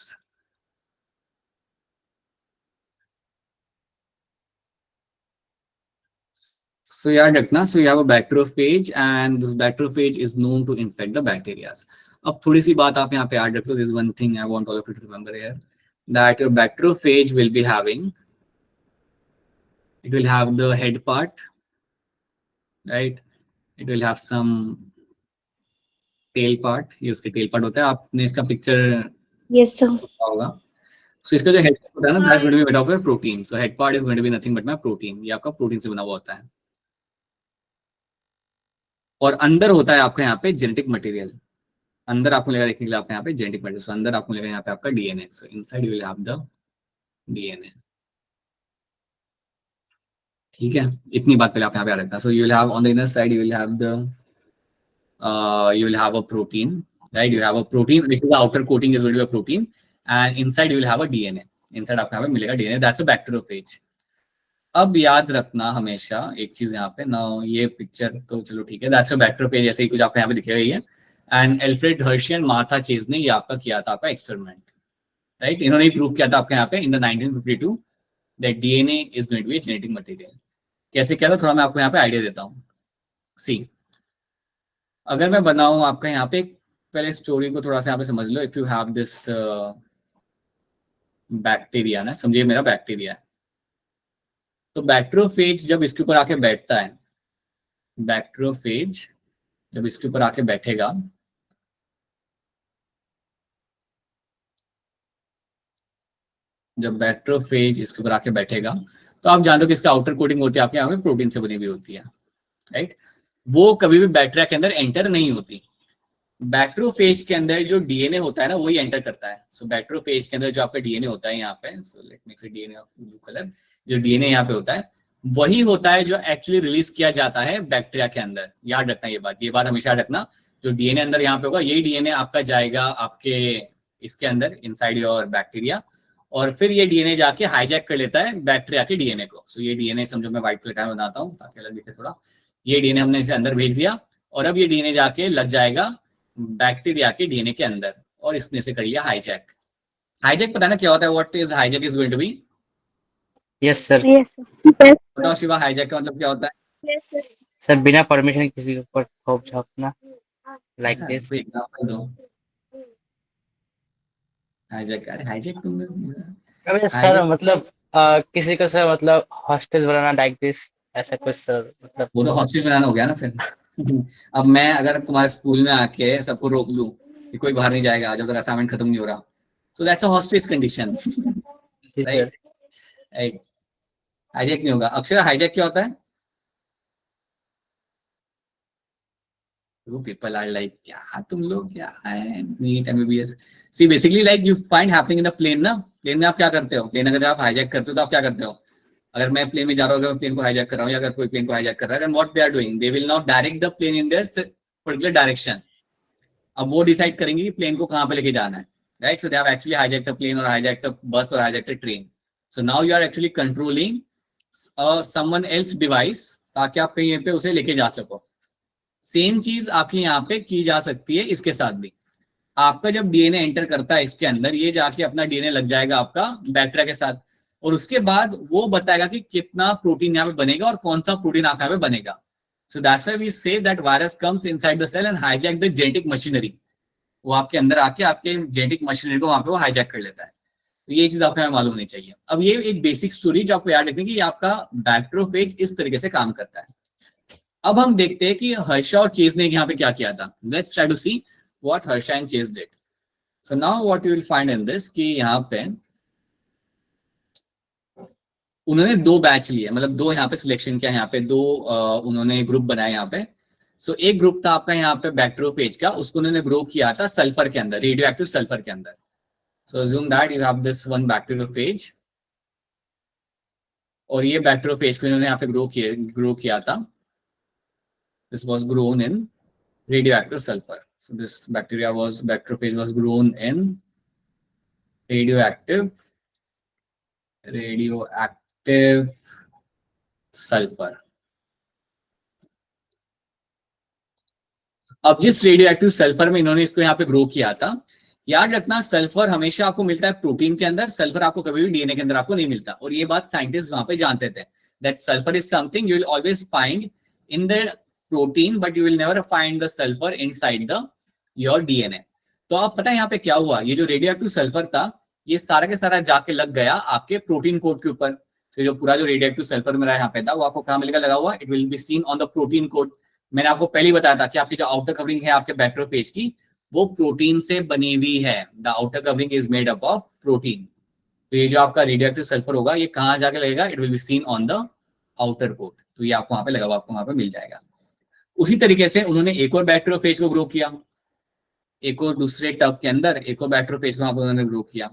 Speaker 1: So याद रखना, so you have a bacteriophage and this bacteriophage is known to infect the bacteria. अब थोड़ी सी बात आप यहाँ पे याद रख लो. This is one thing I want all of you to remember here, that your bacteriophage will be having, it will have the head part, right? It will have some tail part. ये उसके tail part होता है. आपने इसका picture
Speaker 2: Yes, sir.
Speaker 1: होगा. So इसका जो head part होता है ना, that's going to be made of a protein. So head part is going to be nothing but my protein. ये आपका protein से बना हुआ होता है. और अंदर होता है आपका यहाँ पे जेनेटिक मटेरियल. अंदर आपको मिलेगा, देखने के लिए आपको यहाँ पे जेनेटिक मटेरियल. सो अंदर आपको मिलेगा यहाँ पे आपका DNA. So inside you will have the DNA. ठीक है, इतनी बात पहले आप यहाँ पे आ रखना. So you will have on the inner side, you will have the you will have a protein, right? You have a protein which is the outer coating is going to be a protein, and inside you will have a DNA. Inside आपको यहाँ पे मिलेगा DNA. That's a bacteriophage. अब याद रखना हमेशा एक चीज यहाँ पे ना, ये पिक्चर तो चलो ठीक है, दैट्स अ बैक्टीरियोफेज, ऐसे ही कुछ आपको यहाँ पे दिखेगा ही है. And Alfred Hershey and Martha chase ने ये आपका किया था आपका एक्सपेरिमेंट, राइट? इन्होंने ही प्रूव किया था आपके यहाँ पे in the 1952 that DNA is going to be genetic material. कैसे किया था थोड़ा मैं आपको यहाँ पे आइडिया देता हूँ. सी, अगर मैं बनाऊं आपका यहाँ पे, पहले स्टोरी को थोड़ा सा यहाँ पे समझ लो. If you have this bacteria ना, समझिए मेरा बैक्टीरिया है, तो बैक्टीरियोफेज जब इसके ऊपर आके बैठता है, बैक्टीरियोफेज जब इसके ऊपर आके बैठेगा, जब बैक्टीरियोफेज इसके ऊपर आके बैठेगा, तो आप जानते हो कि इसका आउटर कोटिंग होती है आपके यहाँ पे प्रोटीन से बनी हुई होती है, राइट? वो कभी भी बैक्टीरिया के अंदर एंटर नहीं होती. बैक्टीरियोफेज के अंदर जो डीएनए होता है ना, वही एंटर करता है. सो बैक्टीरियोफेज के अंदर जो आपका डीएनए होता है यहाँ पे, सो लेट मी से डीएनए ऑफ ब्लू कलर, जो डीएनए यहाँ पे होता है वही होता है जो एक्चुअली रिलीज किया जाता है बैक्टीरिया के अंदर. याद रखना ये बात हमेशा याद रखना. जो डीएनए अंदर यहाँ पे होगा, यही डीएनए आपका जाएगा आपके इसके अंदर, इनसाइड योर बैक्टीरिया, और फिर ये डीएनए जाके हाईजैक कर लेता है बैक्टीरिया के डीएनए को. सो ये डीएनए समझो, मैं व्हाइट कलर का बनाता हूँ ताकि अलग दिखे थोड़ा. ये डीएनए हमने इसे अंदर भेज दिया, और अब ये डीएनए जाके लग जाएगा बैक्टीरिया के डीएनए के अंदर, और इसने से कर लिया हाईजैक. हाईजैक पता ना क्या होता है? What is hijack is going to be?
Speaker 4: Yes sir.
Speaker 1: बताओ शिवा, हाईजैक का मतलब क्या होता है?
Speaker 4: सर बिना परमिशन किसी के ऊपर थोप छापना, लाइक दिस.
Speaker 1: हाईजैक, अरे हाईजैक तुमने,
Speaker 4: अरे सर मतलब किसी को सर मतलब हॉस्टेज बनाना, लाइक दिस, ऐसा कुछ सर. मतलब
Speaker 1: वो तो हॉस्टेज बनाना हो गया ना फिर. अब मैं अगर तुम्हारे स्कूल में आके सबको रोक लूं कि कोई बाहर नहीं जाएगा जब तक असाइनमेंट खत्म नहीं हो रहा, so that's a hostage condition, right? Right, hijack नहीं होगा. अक्षर, हाईजैक क्या होता है? People are like, क्या तुम लोग क्या है, NEET MBBS. See basically like you find happening in the plane ना. प्लेन में आप क्या करते हो? प्लेन अगर आप हाईजैक करते हो तो आप क्या करते हो? अगर मैं प्लेन में जा रहा हूँ, अगर मैं प्लेन को हाईजैक कर रहा हूँ, या अगर कोई प्लेन को हाईजैक कर रहा है, then what they are doing, they will now direct the plane in their particular direction. अब वो डिसाइड करेंगे कि प्लेन को कहाँ पे लेके जाना है, right? So they have actually hijacked a plane और हाईजैक्ड अ बस और hijacked a train. So now you are actually controlling someone else device ताकि आप कहीं पे उसे लेके जा सको. सेम चीज आपके यहाँ पे की जा सकती है इसके साथ भी. आपका जब डीएनए एंटर करता है इसके अंदर, ये जाके अपना डीएनए लग जाएगा आपका बैक्टीरिया के साथ, और उसके बाद वो बताएगा कि कितना प्रोटीन यहाँ पे बनेगा और कौन सा प्रोटीन आपके यहाँ पे बनेगा. So that's why we say that virus comes inside the cell and hijack the genetic machinery. वो आपके अंदर आके आपके जेनेटिक मशीनरी को वहां पे वो हाईजैक कर लेता है. तो ये चीज आपको मालूम होनी चाहिए. अब ये एक बेसिक स्टोरी जो आपको याद रखनी कि आपका बैक्टीरियोफेज इस तरीके से काम करता है. अब हम देखते हैं कि हर्षा और चेज ने यहाँ पे क्या किया था. Let's try to see what Hershey and Chase did. So now what you will find in this कि यहाँ पे उन्होंने दो बैच लिए, मतलब दो यहाँ पे सिलेक्शन किया, यहाँ पे दो उन्होंने ग्रुप बनाए यहाँ पे. सो एक ग्रुप था आपका यहाँ पे बैक्टीरियोफेज का, उसको उन्होंने ग्रो किया था सल्फर के अंदर, रेडियो एक्टिव सल्फर के अंदर. So assume that you have this one bacteriophage, और ये बैक्टीरियोफेज को इन्होंने यहाँ पे ग्रो किया था. This was grown in radioactive sulfur. So this bacteriophage was grown in radioactive sulfur. अब जिस रेडियोएक्टिव सल्फर में इन्होंने इसको यहाँ पे ग्रो किया था, याद रखना सल्फर हमेशा आपको मिलता है प्रोटीन के अंदर, सल्फर आपको कभी भी डीएनए के अंदर आपको नहीं मिलता. और ये बात साइंटिस्ट वहां पे जानते थे. that sulfur is something you will always find in the protein, but you will never find the sulfur inside the your DNA. तो अब पता है यहाँ पे क्या हुआ, ये जो रेडियोएक्टिव सल्फर था ये सारा के सारा जाके लग गया आपके प्रोटीन कोड के ऊपर। तो जो पूरा जो रेडियोएक्टिव सल्फर मेरा यहाँ पे था वो आपको कहाँ मिलेगा लगा हुआ, it will be seen on the protein code. मैंने आपको पहले ही बताया था कि आपकी जो आउटर कवरिंग है आपके बैक्टीरियोफेज की वो प्रोटीन से बनी हुई है। The outer covering is made up of protein. तो ये जो आपका रेडियोएक्टिव सल्फर होगा ये कहाँ जाके लगेगा, it will be seen on the outer code. तो ये आपको वहां पे लगा हुआ आपको वहां पे मिल जाएगा। उसी तरीके से उन्होंने एक और बैक्टीरियोफेज को ग्रो किया, एक और दूसरे टब के अंदर एक और बैक्टीरियोफेज को वहां पे उन्होंने ग्रो किया,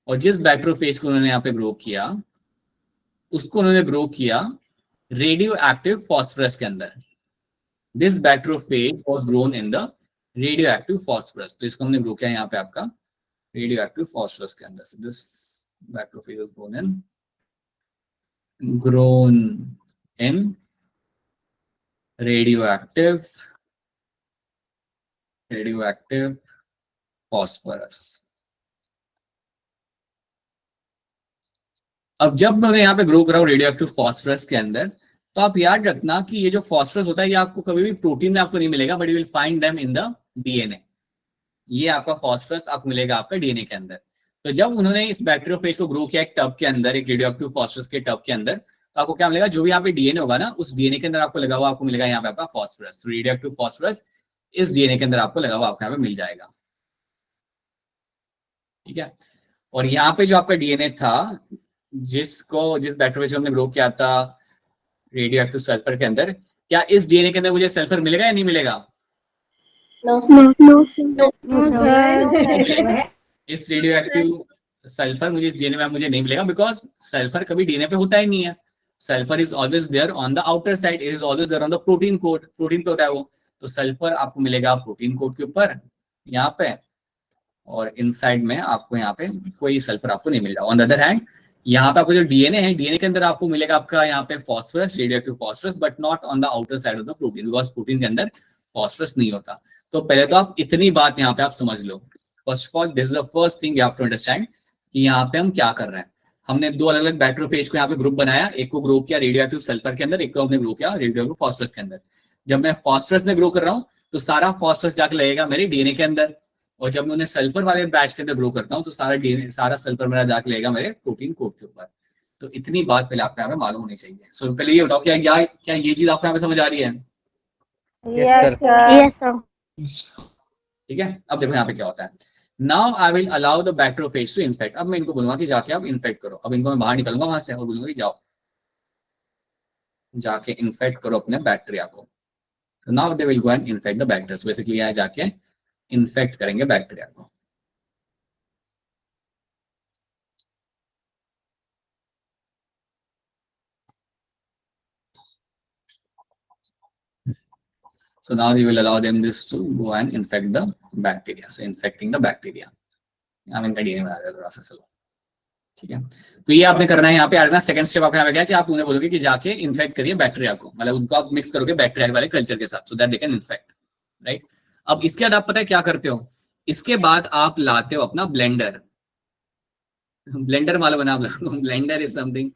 Speaker 1: और जिस बैक्टीरियोफेज को उन्होंने यहाँ पे ग्रो किया उसको उन्होंने ग्रो किया रेडियो एक्टिव फॉस्फोरस के अंदर। This bacteriophage was grown in the radio active phosphorus. तो इसको हमने ग्रो किया यहाँ पे आपका रेडियो एक्टिव फॉस्फोरस के अंदर। This bacteriophage was grown in radioactive phosphorus। अब जब मैंने यहाँ पे ग्रो करा हूँ रेडियो एक्टिव फॉस्फोरस के अंदर, तो आप याद रखना कि ये जो फॉस्फोरस होता है ये आपको कभी भी प्रोटीन में आपको नहीं मिलेगा, but you will find them in the DNA. ये आपका फॉस्फोरस आपको मिलेगा आपका डीएनए के अंदर। तो जब उन्होंने इस बैक्टीरियोफेज को ग्रो किया एक टब के अंदर, एक रेडियो एक्टिव फॉस्फोरस के टब के अंदर, तो आपको क्या मिलेगा, जो भी यहाँ पे डीएनए होगा ना उस डीएनए के अंदर आपको लगा हुआ आपको मिलेगा यहाँ पे आपका फॉस्फोरस। रेडियो एक्टिव फॉस्फोरस इस डीएनए के अंदर आपको लगा हुआ आपको यहाँ पे मिल जाएगा। ठीक है। और यहाँ पे जो आपका डीएनए था जिस बैक्टीरियोफेज को हमने ग्रो किया था रेडियो एक्टिव सल्फर के अंदर, क्या इस डीएनए के अंदर मुझे सल्फर मिलेगा या नहीं मिलेगा? इस रेडियो एक्टिव सल्फर मुझे इस डीएनए में मुझे नहीं मिलेगा, बिकॉज सल्फर कभी डीएनए पे होता ही नहीं है। Sulphur is always there on the outer side, it is always there on the protein coat. Protein पे होता है वो, तो सल्फर आपको मिलेगा प्रोटीन कोड के ऊपर यहाँ पे, और इनसाइड में आपको यहाँ पे कोई सल्फर आपको नहीं मिलेगा। ऑन द अदर हैंड यहाँ पे आपको जो डीएनए है, डीएनए के अंदर आपको मिलेगा आपका यहाँ पे phosphorus, radio active phosphorus, but not on the outer side of the protein, because protein के अंदर फॉस्फोरस नहीं होता। तो पहले तो आप इतनी बात यहाँ पे आप समझ लो। First of all this is the first thing you have to understand कि यहाँ पे हम क्या कर रहे हैं। हमने दो अलग अलग बैक्टीरियोफेज को यहाँ पे ग्रुप बनाया, एक को ग्रो किया रेडियो एक्टिव सल्फर के अंदर, एक को हमने ग्रो किया रेडियो एक्टिव फॉस्फोरस के अंदर। जब मैं फॉस्फोरस में ग्रो कर रहा हूँ तो सारा फॉस्फोरस जाके लगेगा मेरे डीएनए के अंदर, और जब मैं उन्हें सल्फर वाले बैच के अंदर ग्रो करता हूँ तो सारा सल्फर मेरा जाके लगेगा मेरे प्रोटीन कोड के ऊपर। तो इतनी बात पहले आपको यहाँ पे मालूम होनी चाहिए। सो पहले ये बताओ क्या ये चीज आपको यहाँ पे समझ आ रही है?
Speaker 3: Yes, sir.
Speaker 1: ठीक है। अब देखो यहाँ पे क्या होता है। Now I will allow the bacteriophage to infect. अब मैं इनको बोलूंगा कि जाके आप इन्फेक्ट करो। अब इनको मैं बाहर निकलूंगा वहां से और बोलूंगा कि जाओ जाके इन्फेक्ट करो अपने बैक्टीरिया को। तो now they will go and infect the bacteria. So basically यहाँ जाके इन्फेक्ट करेंगे बैक्टीरिया को। So now you will allow them this to go and infect the bacteria. So infecting the bacteria. I'm in DNA बना देगा थोड़ा सा, चलो ठीक है। तो ये आपने करना है यहाँ पे। आगे सेकंड स्टेप आपका यहाँ पे क्या है कि आप उन्हें बोलोगे कि जाके इन्फेक्ट करिए बैक्टीरिया को, मतलब उनको आप मिक्स करोगे बैक्टीरिया वाले कल्चर के साथ, so that they can infect, right. अब इसके बाद आप पता है क्या करते हो, इसके बाद आप लाते हो अपना ब्लेंडर। ब्लेंडर मालूम है ना आप लोगों को? ब्लेंडर इज समथिंग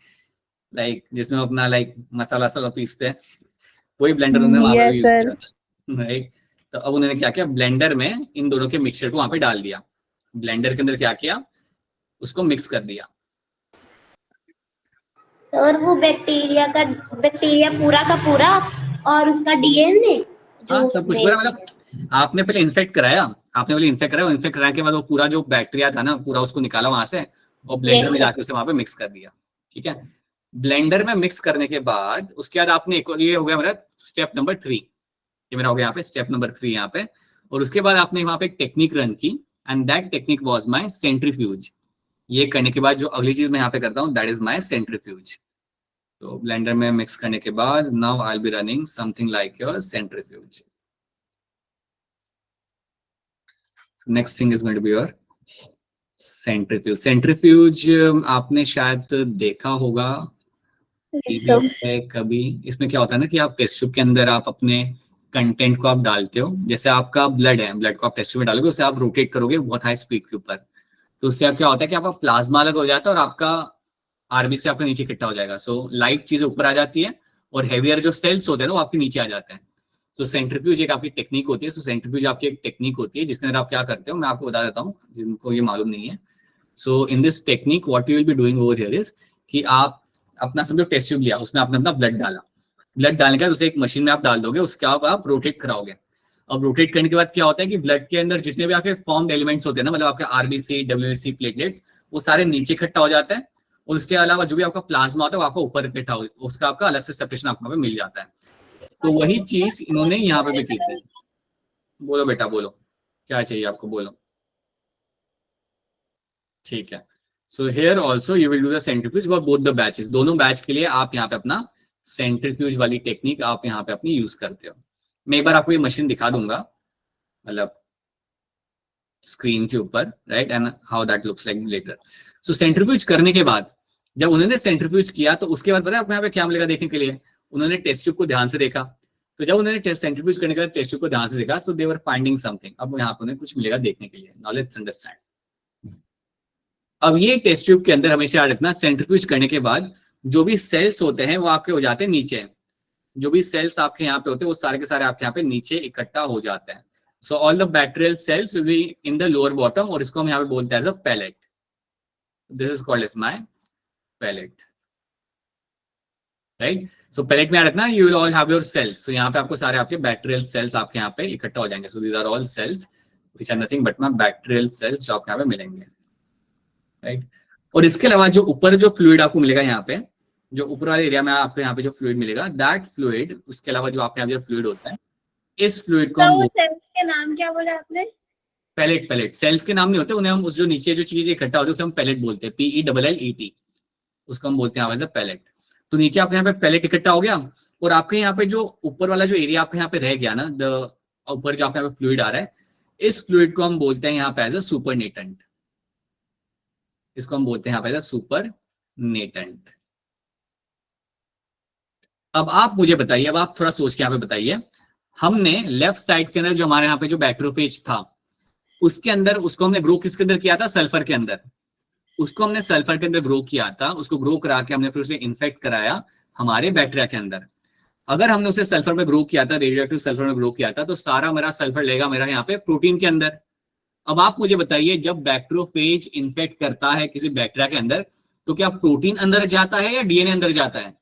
Speaker 1: लाइक जिसमें अपना लाइक मसाला पीसते हैं, वही ब्लेंडर उन्होंने वहां पे यूज किया था, राइट। तो अब उन्होंने क्या किया, ब्लेंडर में इन दोनों के मिक्सचर को वहां पे डाल दिया। ब्लेंडर के अंदर क्या किया, उसको मिक्स कर दिया।
Speaker 3: सर वो बैक्टीरिया पूरा का पूरा और उसका डीएनए
Speaker 1: हाँ सब कुछ पूरा, मतलब आपने पहले इन्फेक्ट कराया, इन्फेक्ट कराने के बाद वो पूरा जो बैक्टीरिया था ना पूरा उसको निकाला वहां से और ब्लेंडर में जाकर उसे वहां पे मिक्स कर दिया। ठीक है। ब्लेंडर में मिक्स करने के बाद उसके बाद आपने एक, ये हो गया मेरा स्टेप नंबर 3, ये मेरा हो गया यहाँ पे स्टेप नंबर 3 यहाँ पे। और उसके बाद आपने वहां पे एक टेक्निक रन की and that technique was my centrifuge. ये करने के बाद जो अगली चीज मैं यहाँ पे करता हूँ दैट इज माय सेंट्रीफ्यूज। तो ब्लेंडर में मिक्स करने के बाद now I will be running something like your centrifuge. Next thing is going to be your centrifuge. Centrifuge आपने शायद देखा होगा कभी। इसमें क्या होता है ना कि आप टेस्ट ट्यूब के अंदर आप अपने कंटेंट को आप डालते हो, जैसे आपका ब्लड है, ब्लड को आप टेस्ट ट्यूब में डालोगे, उससे आप रोटेट करोगे बहुत हाई स्पीड के ऊपर, तो उससे क्या होता है कि आपका प्लाज्मा अलग हो जाता है और आपका आरबीसी आपका नीचे इकट्ठा हो जाएगा। सो लाइट चीजें ऊपर आ जाती है और हेवियर जो सेल्स होते हैं ना वो आपके नीचे आ जाते हैं। सो सेंट्रीफ्यूज एक आपकी टेक्निक होती है। सो सेंट्रीफ्यूज आपकी एक टेक्निक होती है जिसके अंदर आप क्या करते हो, मैं आपको बता देता हूँ जिनको ये मालूम नहीं है। So in this technique what you will be doing over here is कि आप अपना समझो टेस्ट ट्यूब लिया, उसमें आपने अपना ब्लड डाला, ब्लड डालने के बाद उसे एक मशीन में आप डाल दोगे, उसके बाद आप रोटेट कराओगे। अब रोटेट करने के बाद क्या होता है कि ब्लड के अंदर जितने भी आपके फॉर्म्ड एलिमेंट्स होते हैं ना, मतलब आपके आरबीसी, डब्ल्यूबीसी, प्लेटलेट्स, वो सारे नीचे इकट्ठा हो जाते हैं और उसके अलावा जो भी आपका प्लाज्मा होता है वो आपका ऊपर इकट्ठा हो, उसका आपका अलग से सेपरेशन आपको मिल जाता है। तो वही चीज इन्होंने यहाँ पे भी की थी। बोलो बेटा बोलो, क्या चाहिए आपको, बोलो। ठीक है, so here also you will do the centrifuge for both the batches. दोनों बैच के लिए आप यहाँ पे अपना सेंट्रीफ्यूज वाली टेक्निक आप यहाँ पे अपनी यूज करते हो। मैं एक बार आपको ये मशीन दिखा दूंगा, मतलब स्क्रीन के ऊपर, right, and how that looks like later. So centrifuge करने के बाद जब उन्होंने सेंट्रीफ्यूज किया तो उसके बाद पता है आपको यहाँ पे क्या मिलेगा देखने के लिए, उन्होंने टेस्ट ट्यूब को ध्यान से देखा। तो जब उन्होंने सेंट्रीफ्यूज करने के बाद टेस्ट ट्यूब को ध्यान से देखा, सो दे वर फाइंडिंग समथिंग। अब यहाँ पे उन्हें कुछ मिलेगा देखने के लिए। Now let's understand. अब ये टेस्ट ट्यूब के अंदर हमेशा याद रखना, सेंट्रीफ्यूज करने के बाद जो भी सेल्स होते हैं वो आपके हो जाते हैं नीचे। जो भी सेल्स आपके यहाँ पे होते हैं वो सारे के सारे आपके यहाँ पे नीचे इकट्ठा हो जाते हैं। So all the bacterial cells will be in the lower bottom, और इसको हम यहाँ पे बोलते हैं as a pellet. This is called as my pellet, right. So pellet में याद रखना, you will all have your cells. So यहाँ पे आपको सारे आपके बैक्टीरियल सेल्स आपके यहाँ पे इकट्ठा हो जाएंगे। So these are all cells which are nothing but my bacterial cells जो आपके यहाँ पे मिलेंगे, राइट। और इसके अलावा जो ऊपर जो फ्लूइड आपको मिलेगा यहाँ पे, जो ऊपर वाले एरिया में आपको यहाँ पे जो फ्लूइड मिलेगा, दैट फ्लूइड, उसके अलावा जो आपके यहाँ पे जो फ्लूइड होता है, इस फ्लूइड को हम
Speaker 5: सेल्स के नाम क्या बोला आपने?
Speaker 1: पैलेट। पैलेट सेल्स के नाम नहीं होते, उन्हें हम उस जो नीचे जो चीजें इकट्ठा होती है उसे हम पैलेट बोलते हैं, PELLET, उसको हम बोलते हैं एज अ पैलेट। तो नीचे आपके यहाँ पे पैलेट इकट्ठा हो गया, और आपके यहाँ पे जो ऊपर वाला जो एरिया आपके यहाँ पे रह गया ना, द ऊपर जो आपके यहाँ पे फ्लूइड आ रहा है, इस फ्लूइड को हम बोलते हैं यहाँ पे एज अ सुपरनेटेंट। इसको हम बोलते हैं यहाँ पे एज अ सुपरनेटेंट। अब आप मुझे बताइए, अब आप थोड़ा सोच के यहाँ पे बताइए, हमने लेफ्ट साइड के अंदर जो हमारे यहाँ पे जो बैक्टीरियोफेज था, उसके अंदर उसको हमने ग्रो किसके अंदर किया था, सल्फर के अंदर। उसको हमने सल्फर के अंदर ग्रो किया था, उसको ग्रो करा के हमने फिर उसे इन्फेक्ट कराया हमारे बैक्टीरिया के अंदर। अगर हमने उसे सल्फर में ग्रो किया था, रेडियो एक्टिव सल्फर में ग्रो किया था, तो सारा मेरा सल्फर लेगा मेरा यहाँ पे प्रोटीन के अंदर। अब आप मुझे बताइए, जब बैक्टीरियोफेज इन्फेक्ट करता है किसी बैक्टीरिया के अंदर, तो क्या प्रोटीन अंदर जाता है या डीएनए अंदर जाता है?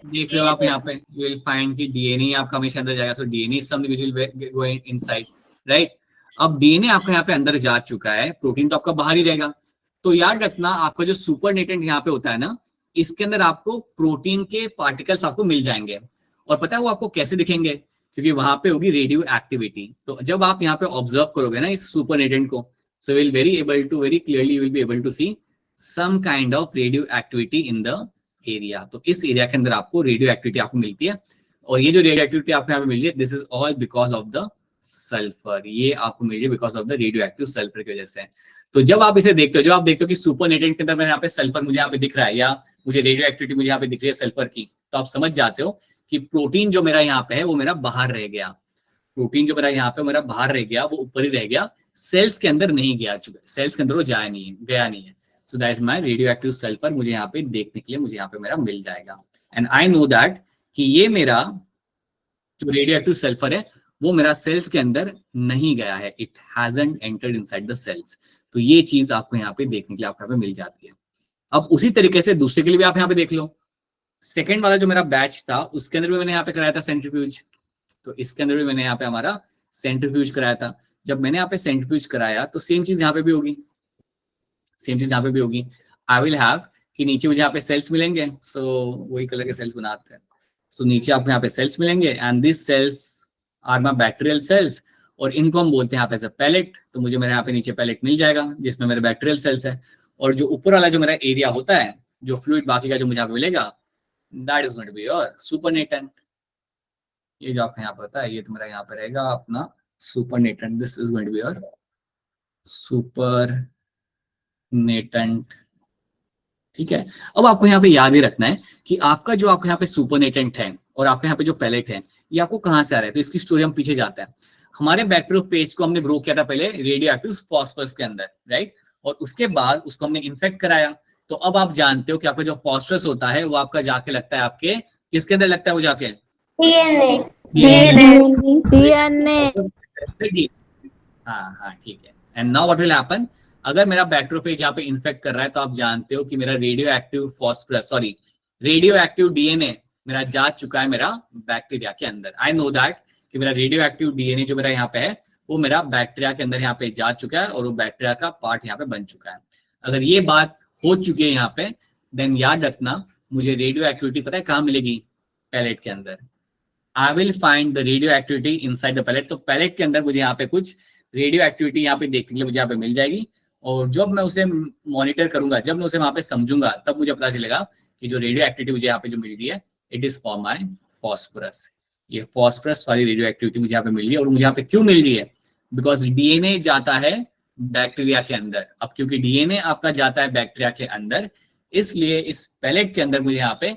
Speaker 1: देख रहे हो आप यहाँ पे, यू विल फाइंड कि डीएनए आपका हमेशा अंदर जाएगा। So DNA is something which will go inside, right. अब डीएनए आपका यहाँ पे अंदर जा चुका है, प्रोटीन तो आपका बाहर ही रहेगा। तो याद रखना, आपका जो सुपरनेटेंट यहाँ पे होता है ना, इसके अंदर आपको प्रोटीन के पार्टिकल्स आपको मिल जाएंगे। और पता है वो आपको कैसे दिखेंगे? क्योंकि वहां पे होगी रेडियो एक्टिविटी। तो जब आप यहाँ पे ऑब्जर्व करोगे ना इस सुपरनेटेंट को, so will very clearly you will be able to see some kind of radioactivity in the area। तो इस एरिया के अंदर आपको रेडियो एक्टिविटी आपको मिलती है, और ये जो रेडियो एक्टिविटी आपको यहाँ पे मिल रही है, this is all because of the sulphur. ये आपको मिल रही है because of the radio active sulphur की वजह से। तो जब आप इसे देखते हो, जब आप देखते हो कि सुपरनेटेंट के अंदर मेरे यहाँ पे सल्फर मुझे यहाँ पे दिख रहा है, या मुझे रेडियो एक्टिविटी मुझे यहाँ पे दिख रही है सल्फर की, तो आप समझ जाते हो कि प्रोटीन जो मेरा यहाँ पे है वो मेरा बाहर रह गया। प्रोटीन जो मेरा यहाँ पे मेरा बाहर रह गया, वो ऊपर ही रह गया, सेल्स के अंदर नहीं गया, सेल्स के अंदर वो गया नहीं है। So that is my radioactive sulfur, मुझे यहाँ पे देखने के लिए मुझे यहाँ पे मेरा मिल जाएगा। And I know that कि ये मेरा जो रेडियोएक्टिव सल्फर है वो मेरा सेल्स के अंदर नहीं गया है, it hasn't entered inside the cells। तो ये चीज आपको यहाँ पे देखने के लिए आपको यहाँ पे मिल जाती है। अब उसी तरीके से दूसरे के लिए भी आप यहाँ पे देख लो। सेकेंड वाला जो मेरा बैच था उसके अंदर भी मैंने यहाँ पे कराया था सेंट्रीफ्यूज, तो इसके अंदर भी मैंने यहाँ पे हमारा सेंट्रीफ्यूज कराया था। जब मैंने यहाँ पे सेंट्रीफ्यूज कराया तो सेम चीज यहाँ पे भी होगी, सेम चीज यहाँ पे भी होगी। आई विल हैव कि नीचे मुझे यहाँ पे सेल्स मिलेंगे, सो वही कलर के सेल्स बनाते हैं। सो नीचे आपको यहाँ पे सेल्स मिलेंगे, and this cells are my bacterial cells, और इनको हम बोलते हैं यहाँ पे एज अ पैलेट। तो मुझे मेरे यहाँ पे नीचे पैलेट मिल जाएगा जिसमें मेरे बैक्टीरियल सेल्स है, और जो ऊपर वाला जो मेरा एरिया होता है, जो फ्लूइड बाकी का जो मुझे यहाँ पे मिलेगा, that is going to be your supernatant. ये जो आपका यहाँ पे होता है, ये तो मेरा यहाँ पे रहेगा अपना supernatant. This is going to be your supernatant, ठीक है। अब आपको यहाँ पे याद ही रखना है कि आपका जो आपका यहाँ पे सुपरनेटेंट है और आपके यहाँ पे जो पैलेट है, ये आपको कहाँ से आ रहा है? तो इसकी स्टोरी हम पीछे जाते हैं। हमारे बैक्टीरियोफेज को हमने ग्रो किया था पहले रेडियोएक्टिव फॉस्फरस के अंदर, राइट। और उसके बाद उसको हमने इन्फेक्ट कराया। तो अब आप जानते हो कि आपका जो फॉस्फोरस होता है वो आपका जाके लगता है आपके किसके अंदर लगता है वो जाके
Speaker 3: डीएनए।
Speaker 2: DNA
Speaker 1: हाँ हाँ ठीक है। And now what will happen, अगर मेरा बैक्टीरियोफेज यहाँ पे इन्फेक्ट कर रहा है तो आप जानते हो कि मेरा radio active phosphorus sorry radio active DNA मेरा जा चुका है मेरा बैक्टीरिया के अंदर। आई नो दैट कि मेरा रेडियो एक्टिव डीएनए जो मेरा यहाँ पे है वो मेरा बैक्टीरिया के अंदर यहाँ पे जा चुका है और वो बैक्टीरिया का पार्ट यहाँ पे बन चुका है। अगर ये बात हो चुकी है यहाँ पे देन याद रखना मुझे रेडियो एक्टिविटी पता है कहाँ मिलेगी, पैलेट के अंदर। I will find the radioactivity inside the pellet. तो पैलेट के अंदर मुझे यहाँ पे कुछ रेडियो एक्टिविटी यहाँ पे देखने के लिए मुझे यहाँ पे मिल जाएगी और जब मैं उसे मॉनिटर करूंगा, जब मैं उसे वहां पे समझूंगा तब मुझे पता चलेगा कि जो रेडियो एक्टिविटी मुझे यहाँ पे जो मिल रही है it is for my phosphorus. ये फॉस्फोरस वाली रेडियो एक्टिविटी मुझे यहाँ पे मिल रही है। और मुझे यहाँ पे क्यों मिल रही है, बिकॉज डीएनए जाता है बैक्टीरिया के अंदर। अब क्योंकि डीएनए आपका जाता है बैक्टीरिया के अंदर इसलिए इस पैलेट के अंदर मुझे यहाँ पे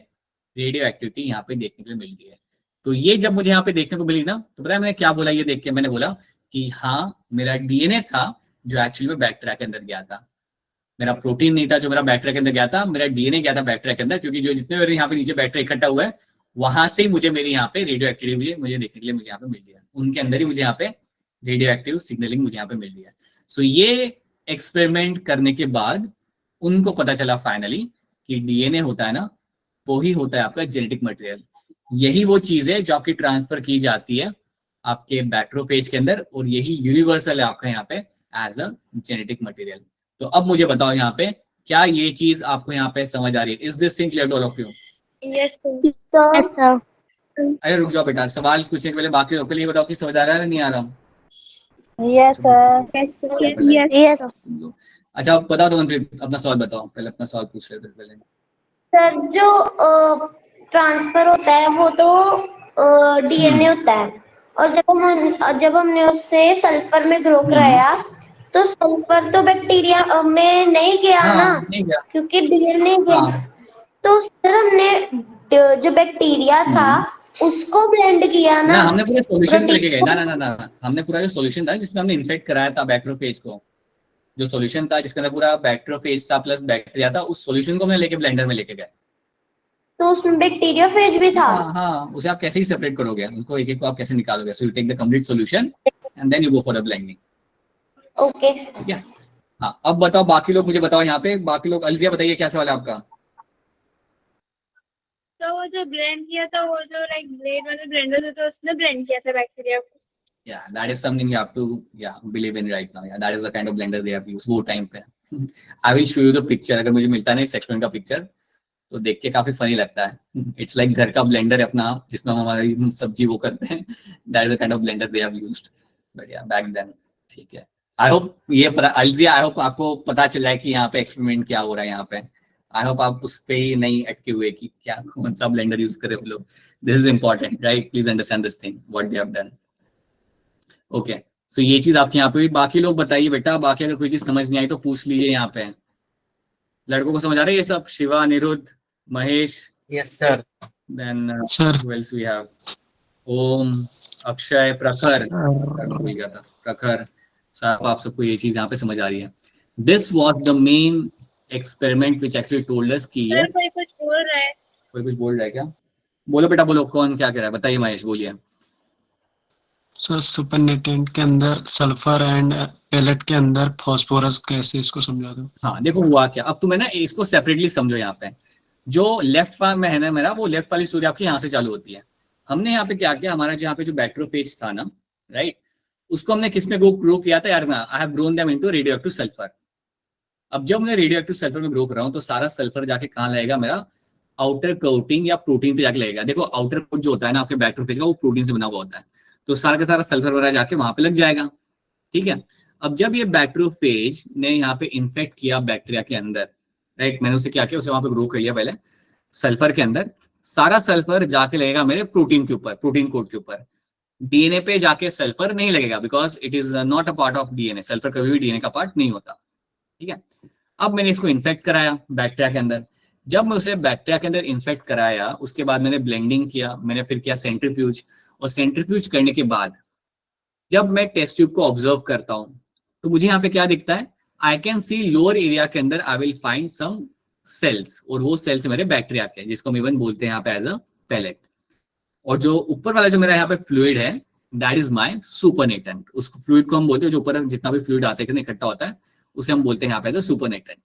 Speaker 1: रेडियो एक्टिविटी यहाँ पे देखने को मिल रही है। तो ये जब मुझे यहाँ पे देखने को मिली ना तो पता है मैंने क्या बोला, ये देख के मैंने बोला कि हाँ मेरा डीएनए था जो एक्चुअली में बैक्टीरिया के अंदर गया था, मेरा प्रोटीन नहीं था जो मेरा बैक्टीरिया के अंदर गया था, मेरा डीएनए गया था बैक्टीरिया के अंदर। क्योंकि जो जितने मेरे यहाँ पे नीचे बैक्टीरिया इकट्ठा हुआ है वहां से ही मुझे मेरे यहाँ पे रेडियो एक्टिविटी मुझे देखने के लिए मुझे यहाँ पे मिल रही है, उनके अंदर ही मुझे यहाँ पे रेडियो एक्टिव सिग्नलिंग मुझे यहाँ पे मिल रही है। सो ये एक्सपेरिमेंट करने के बाद उनको पता चला फाइनली कि डीएनए होता है ना वो ही होता है आपका जेनेटिक मटेरियल। यही वो चीज है जो आपकी ट्रांसफर की जाती है आपके बैक्टीरियोफेज के अंदर और यही यूनिवर्सल है आपका यहाँ पे एज अ जेनेटिक मटेरियल। तो अब मुझे बताओ यहाँ पे क्या ये चीज आपको यहाँ पे समझ आ रही है? Is this thing clear to all of you?
Speaker 5: Yes, sir.
Speaker 1: अरे रुक जाओ बेटा, सवाल पूछने के पहले बाकी लोग के लिए बताओ कि समझ आ रहा है या नहीं आ रहा?
Speaker 3: Yes sir.
Speaker 2: Yes.
Speaker 1: तुम लोग अच्छा बताओ, तो अपना सवाल बताओ, पहले अपना सवाल पूछ रहे थे पहले।
Speaker 3: सर जो ट्रांसफर होता है वो तो डीएनए होता है और जब हमने उससे सल्फर में ग्रो कराया तो सल्फर तो बैक्टीरिया में नहीं गया ना,
Speaker 1: नहीं गया।
Speaker 3: क्योंकि डीएनए गया। तो सर हमने जो बैक्टीरिया था उसको ब्लेंड किया
Speaker 1: ना,
Speaker 3: ना।
Speaker 1: हमने पूरा सॉल्यूशन लेके गए ना, हमने पूरा जो सॉल्यूशन था जिसमें हमने इन्फेक्ट कराया था बैक्टीरियोफेज को, जो सॉल्यूशन था जिसके अंदर पूरा बैक्टीरियोफेज था प्लस बैक्टीरिया था, उस सॉल्यूशन को हमने लेके ब्लेंडर में लेके गए।
Speaker 3: तो उसमें बैक्टीरियोफेज भी था।
Speaker 1: हाँ, उसे आप कैसे ही सेपरेट करोगे, उनको एक एक को आप कैसे निकालोगे? So you take the complete solution and then you go for the blending.
Speaker 3: Okay
Speaker 1: ठीक है। हाँ अब बताओ बाकी लोग, मुझे बताओ यहाँ पे बाकी लोग। अलजिया बताइए क्या सवाल है आपका?
Speaker 5: तो वो जो ब्लेंड किया था वो जो लाइक ब्लेड वाले ब्लेंडर थे तो उसने ब्लेंड किया था बैक्टीरिया को।
Speaker 1: Yeah, that is something you have to believe in right now. Yeah, that is the kind of blender they have used वो टाइम पे। I will show you the picture, अगर मुझे मिलता नहीं एक्सपेरिमेंट का पिक्चर तो देख के काफी फनी लगता है। इट्स लाइक घर का ब्लेंडर है अपना जिसमें हम हमारी सब्जी वो करते हैं। That is the kind of blender they have used. But yeah, back then ठीक है। I hope ये अलजिया, I hope आपको पता चला है कि यहाँ पे एक्सपेरिमेंट क्या हो रहा है यहाँ पे। आई होप आप उस पे ही नहीं अटके हुए कि क्या कौन सा ब्लेंडर यूज करे वो लोग। This is important right, please understand this thing what they have done. Okay so ये चीज आपके यहाँ पे। बाकी लोग बताइए बेटा, बाकी अगर कोई चीज समझ नहीं आई तो पूछ लीजिए यहाँ पे। लड़कों को समझ आ रहा है ये सब? Shiva, Aniruddh, Mahesh?
Speaker 4: Yes sir.
Speaker 1: Then
Speaker 6: sir
Speaker 1: who else we have? Om, Akshay, Prakhar भूल गया था, प्रखर साहब, आप सबको ये चीज यहाँ पे समझ आ रही है? This was the main experiment which actually told us कि ये
Speaker 5: कोई कुछ बोल रहा है।
Speaker 1: कोई कुछ बोल रहा है क्या? बोलो बेटा बोलो, कौन क्या कह रहा है? बताइए महेश, बोलिए।
Speaker 6: सर सुपरनेटेंट के अंदर सल्फर एंड पेलेट के अंदर फास्फोरस, कैसे इसको समझा दो?
Speaker 1: हाँ देखो हुआ क्या, अब तुम्हें ना इसको सेपरेटली समझो। यहाँ पे जो लेफ्ट पार्ट में है ना मेरा, वो लेफ्ट वाली स्टोरी आपकी यहाँ से चालू होती है। हमने यहाँ पे क्या किया, हमारा यहाँ पे जो बैक्टीरियोफेज था ना राइट, उसको हमने किस में ग्रो किया था यार? I have grown them into radioactive sulphur. अब जब मैं रेडियोएक्टिव सल्फर में ग्रो कर रहा हूँ तो सारा सल्फर जाके कहाँ लगेगा? मेरा आउटर कोटिंग या प्रोटीन पे जाके लगेगा। देखो आउटर कोट जो होता है ना आपके बैक्टीरियोफेज का, वो प्रोटीन से बना हुआ होता है, तो सारा का सारा सल्फर वगैरह जाके वहां पे लग जाएगा। ठीक है। अब जब ये बैक्टीरियोफेज ने यहाँ पे इन्फेक्ट किया बैक्टीरिया के अंदर राइट, मैंने उसे क्या किया, उसे वहां पे ग्रो कर लिया पहले सल्फर के अंदर। सारा सल्फर जाके लगेगा मेरे प्रोटीन के ऊपर, प्रोटीन कोट के ऊपर। डीएनए पे जाके सल्फर नहीं लगेगा because it is not a part of DNA. Sulphur कभी भी डीएनए का पार्ट नहीं होता। ठीक है। अब मैंने इसको इन्फेक्ट कराया बैक्टीरिया के अंदर। जब मैं उसे बैक्टीरिया के अंदर इन्फेक्ट कराया उसके बाद मैंने ब्लेंडिंग किया, मैंने फिर किया सेंट्रीफ्यूज, और सेंट्रीफ्यूज करने के बाद जब मैं टेस्ट ट्यूब को ऑब्जर्व करता हूं तो मुझे यहाँ पे क्या दिखता है? I can see lower area के अंदर I will find some cells, और वो सेल्स मेरे बैक्टीरिया के, जिसको हम इवन बोलते हैं यहाँ पे एज अ पैलेट। और जो ऊपर वाला जो मेरा यहाँ पे फ्लूइड है, दैट इज माय सुपरनेटेंट। उस फ्लूइड को हम बोलते हैं, जो ऊपर जितना भी फ्लूइड आते हैं इकट्ठा होता है, उसे हम बोलते हैं यहाँ पे एज अ सुपरनेटेंट।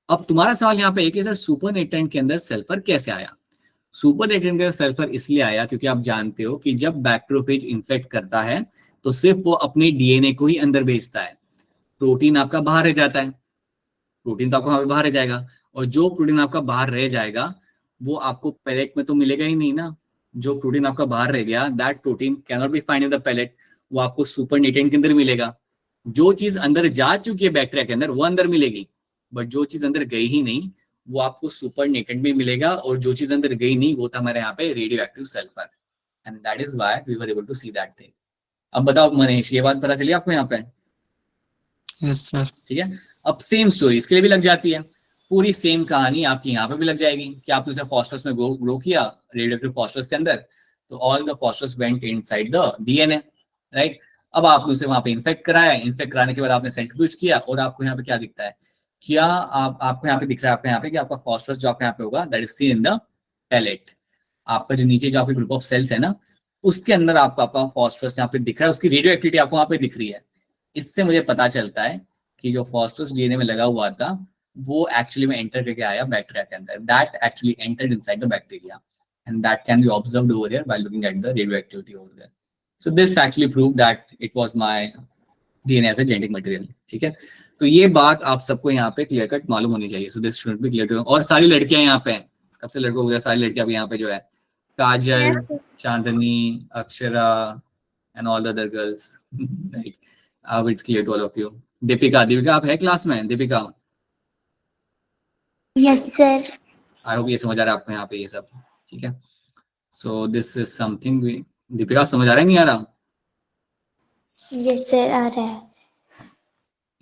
Speaker 1: अब तुम्हारा सवाल यहाँ पे एक है सर, सुपरनेटेंट के अंदर सल्फर कैसे आया? सुपरनेटेंट के अंदर सल्फर इसलिए आया क्योंकि आप जानते हो कि जब बैक्टीरियोफेज इन्फेक्ट करता है तो सिर्फ वो अपने डीएनए को ही अंदर भेजता है, प्रोटीन आपका बाहर रह जाता है। प्रोटीन तो आपका वहां पे बाहर रह जाएगा, और जो प्रोटीन आपका बाहर रह जाएगा वो आपको पैलेट में तो मिलेगा ही नहीं ना। जो प्रोटीन आपका बाहर रह गया, that protein can not be find in the pellet, वो आपको सुपरनेटेंट के अंदर मिलेगा। जो चीज अंदर जा चुकी है बैक्टीरिया के अंदर वो अंदर मिलेगी, बट जो चीज अंदर गई ही नहीं वो आपको सुपरनेटेंट में मिलेगा, और जो चीज अंदर गई नहीं वो था हमारे यहाँ पे radioactive sulphur, and that is why we were able to see that thing. अब बताओ मनीष, ये बात पता चली आपको यहाँ पे?
Speaker 6: Yes sir.
Speaker 1: ठीक है। अब सेम स्टोरी इसके लिए भी लग जाती है, पूरी सेम कहानी आपकी यहाँ पे भी लग जाएगी कि आपने उसे फॉस्फोरस में ग्रो किया, रेडियोएक्टिव फॉस्फोरस के अंदर, तो all the phosphorus went inside the DNA, right. अब आपने उसे वहां पे इन्फेक्ट कराया, इन्फेक्ट कराने के बाद आपने सेंट्रीफ्यूज किया, और आपको यहाँ पे क्या दिखता है? क्या आपको यहाँ पे दिख रहा है, आपको यहाँ पे कि आपका फॉस्फोरस जो आपके यहाँ पे होगा that is seen in the pellet. आपका जो नीचे जो आपके ग्रुप ऑफ सेल्स है ना, उसके अंदर आपका फॉस्फोरस यहाँ पे दिख रहा है, उसकी रेडियो एक्टिविटी आपको वहां पे दिख रही है। इससे मुझे पता चलता है कि जो फॉस्फोरस डीएनए में लगा हुआ था वो एक्चुअली में एंटर करके आया बैक्टीरिया के अंदर, that actually entered inside the bacteria, and that can be observed over here by looking at the radioactivity over there. So this actually prove that it was my DNA as a genetic material. ठीक है, तो ये बात आप सबको यहाँ पे clear cut मालूम होनी चाहिए। So this should be clear too. और सारी लड़कियां यहाँ पे हैं, कब से लड़कों को सारी लड़कियां भी यहाँ पे जो है, Kajal, Chandni, Akshara and all the other girls, right. अब it's clear to all of you. Deepika, Deepika आप है क्लास में? Deepika,
Speaker 3: yes sir.
Speaker 1: I hope ये समझ आ रहा है आपको यहाँ पे ये सब। ठीक है, so this is something we, Deepika समझ आ रहा है नहीं आ रहा?
Speaker 3: यस सर, आ रहा है।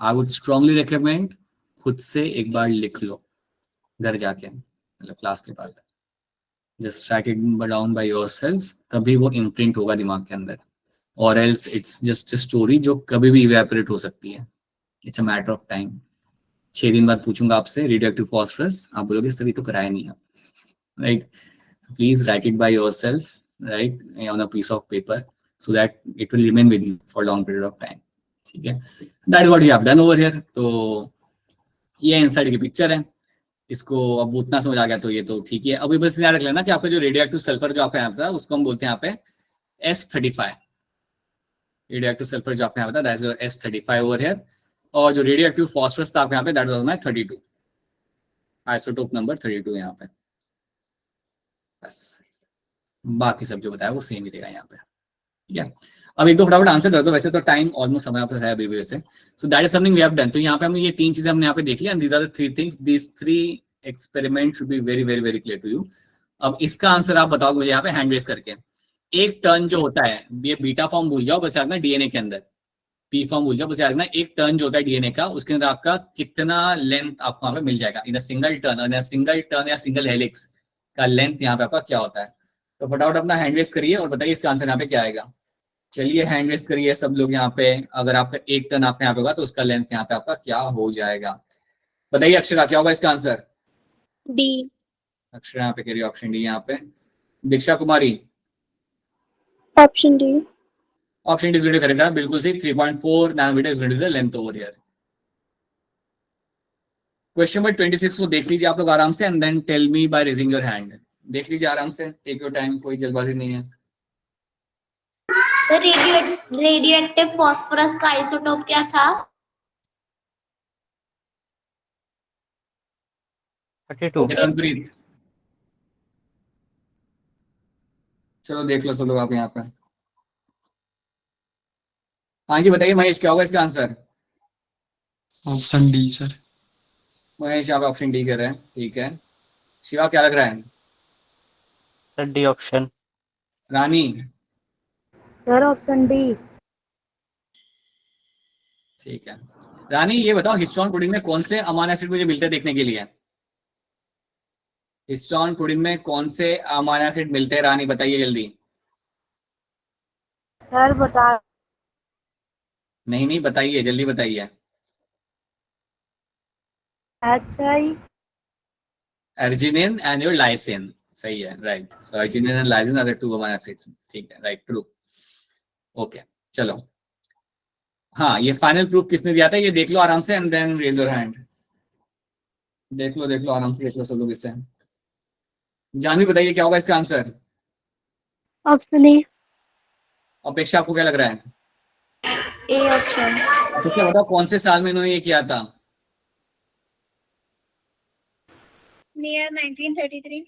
Speaker 1: आई वुड स्ट्रांगली रिकमेंड खुद से एक बार लिख लो घर जाके, मतलब क्लास के बाद, just right it down by yourself, तभी वो इम्प्रिंट होगा दिमाग के अंदर, और else it's just a story जो कभी भी इवेपोरेट हो सकती है। It's a matter of time. 6 दिन बाद पूछूंगा आपसे रेडियोएक्टिव फॉस्फोरस, आप बोलोगे सर ये तो कराया नहीं है, right. Please write it by yourself, right, on a piece of paper, so that it will remain with you for long period of time। ठीक है, that is what we have done over here। तो ये inside की picture है, इसको अब उतना समझ आ गया तो ये तो ठीक है। अभी बस याद रख लेना कि आपका जो रेडियोएक्टिव सल्फर जो आपका यहाँ था उसको हम बोलते हैं यहाँ पे S35, रेडियोएक्टिव सल्फर जो आपका यहाँ था that is S35 over here, और जो रेडियोएक्टिव फॉस्फोरस था आपके यहाँ पे that was my 32, isotope number 32 यहाँ पे। बस बाकी सब जो बताया वो सेम ही रहेगा यहाँ पे। ठीक है, अब एक दो फटाफट आंसर कर दो, वैसे तो टाइम ऑलमोस्ट समय आपके है अभी भी वैसे। So that is something we have done. तो यहाँ पे हमने ये 3 चीजें हमने यहाँ पे देख लिया, and these are the 3 things, these 3 experiment should be very very very clear to you. अब इसका आंसर आप बताओगे मुझे यहाँ पे हैंड रेज करके। एक टर्न जो होता है, ये बीटा फॉर्म भूल जाओ, बस याद रखना डीएनए के अंदर, पी फॉर्म भूल जाओ, बस याद रखना एक टर्न जो होता है डीएनए का, उसके अंदर आपका कितना लेंथ आपको यहाँ पे मिल जाएगा in a single turn, in a single turn या सिंगल हेलिक्स का लेंथ यहाँ पे आपका क्या होता है। तो फटाफट अपना हैंड रेज करिए और बताइए इसका आंसर यहाँ पे क्या आएगा। चलिए हैंड रेज करिए सब लोग यहाँ पे। अगर आपका एक टर्न आपका यहाँ पे होगा तो उसका लेंथ यहाँ पे आपका क्या हो जाएगा, बताइए। अक्षरा क्या होगा इसका आंसर?
Speaker 3: डी।
Speaker 1: अक्षरा यहाँ पे करिए ऑप्शन डी यहाँ पे। Diksha Kumari,
Speaker 3: option D.
Speaker 1: Option D is going to correct, बिल्कुल सही। 3.4 nanometre is going to be the length over here. Question number 26 को देख लीजिए आप लोग आराम से, and then tell me by raising your hand. देख लीजिए आराम से, टेक योर टाइम, कोई जल्दबाजी नहीं है।
Speaker 3: सर रेडियोएक्टिव फास्फोरस का आइसोटोप क्या था?
Speaker 4: 32।
Speaker 1: मनप्रीत, चलो देख लो सब लोग आप यहाँ पे। हाँ जी बताइए महेश, क्या होगा इसका answer?
Speaker 6: Option D sir.
Speaker 1: Mahesh यहाँ पे ऑप्शन डी कर रहे हैं, ठीक है। शिवा क्या लग रहा है?
Speaker 4: Sir D option.
Speaker 1: Rani?
Speaker 3: Sir option D.
Speaker 1: ठीक है, रानी ये बताओ हिस्टोन प्रोटीन में कौन से अमाइनो एसिड मुझे मिलते हैं देखने के लिए? हिस्टोन प्रोटीन में कौन से अमाइनो एसिड मिलते हैं रानी, बताइए जल्दी।
Speaker 3: सर बता।
Speaker 1: नहीं बताइए, जल्दी बताइए। अर्जिनिन एंड योर लाइसिन, सही है, right. So arginine and lysine are the two amino acids, ठीक है, राइट, ट्रू। ओके, चलो, हाँ, ये फाइनल प्रूफ किसने दिया था ये देख लो आराम से, and then raise your hand. देख लो आराम से, देख लो सब लोग इससे। जानवी बताइए क्या होगा इसका आंसर?
Speaker 5: Option A.
Speaker 1: अपेक्षा आपको क्या लग रहा है?
Speaker 3: A option.
Speaker 1: तो क्या बताओ कौन से साल में इन्होंने ये किया था?
Speaker 5: नियर 1933।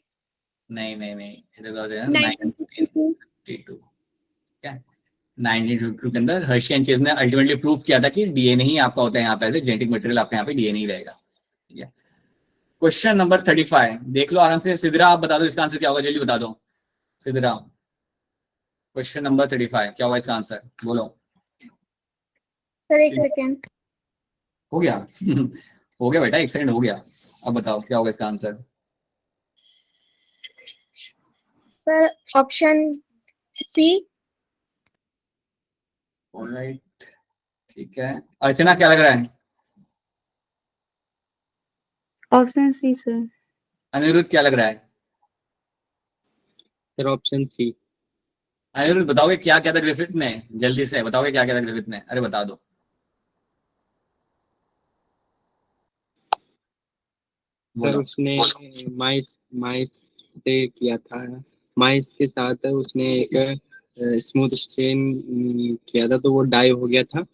Speaker 1: नहीं, इट इज
Speaker 5: 1952।
Speaker 1: 1952। क्या 1952 के अंदर हर्शी एंड चेज ने अल्टीमेटली प्रूव किया था कि डीएनए ही आपका होता है यहाँ पे, ऐसे जेनेटिक मटेरियल आपका यहाँ पे डीएनए ही रहेगा, ठीक है। क्वेश्चन नंबर 35 देख लो आराम से। सिद्रा आप बता दो इसका आंसर क्या होगा, जल्दी बता दो सिद्रा। क्वेश्चन नंबर 35 क्या होगा इसका आंसर, बोलो।
Speaker 5: सर एक सेकेंड।
Speaker 1: हो गया हो गया बेटा, 1 सेकंड हो गया। अब बताओ क्या होगा इसका answer?
Speaker 5: Sir option C.
Speaker 1: Alright, ठीक है। अर्चना क्या लग रहा है?
Speaker 5: Option C sir.
Speaker 1: अनिरुद्ध क्या लग रहा है?
Speaker 7: सर ऑप्शन सी।
Speaker 1: अनिरुद्ध बताओगे क्या क्या था ग्रिफिथ ने, जल्दी से बताओगे क्या क्या था ग्रिफिथ ने, अरे बता दो।
Speaker 7: सर उसने माइस से किया था, माइस के साथ उसने एक स्मूथ स्टेन किया था तो वो डाई हो गया था।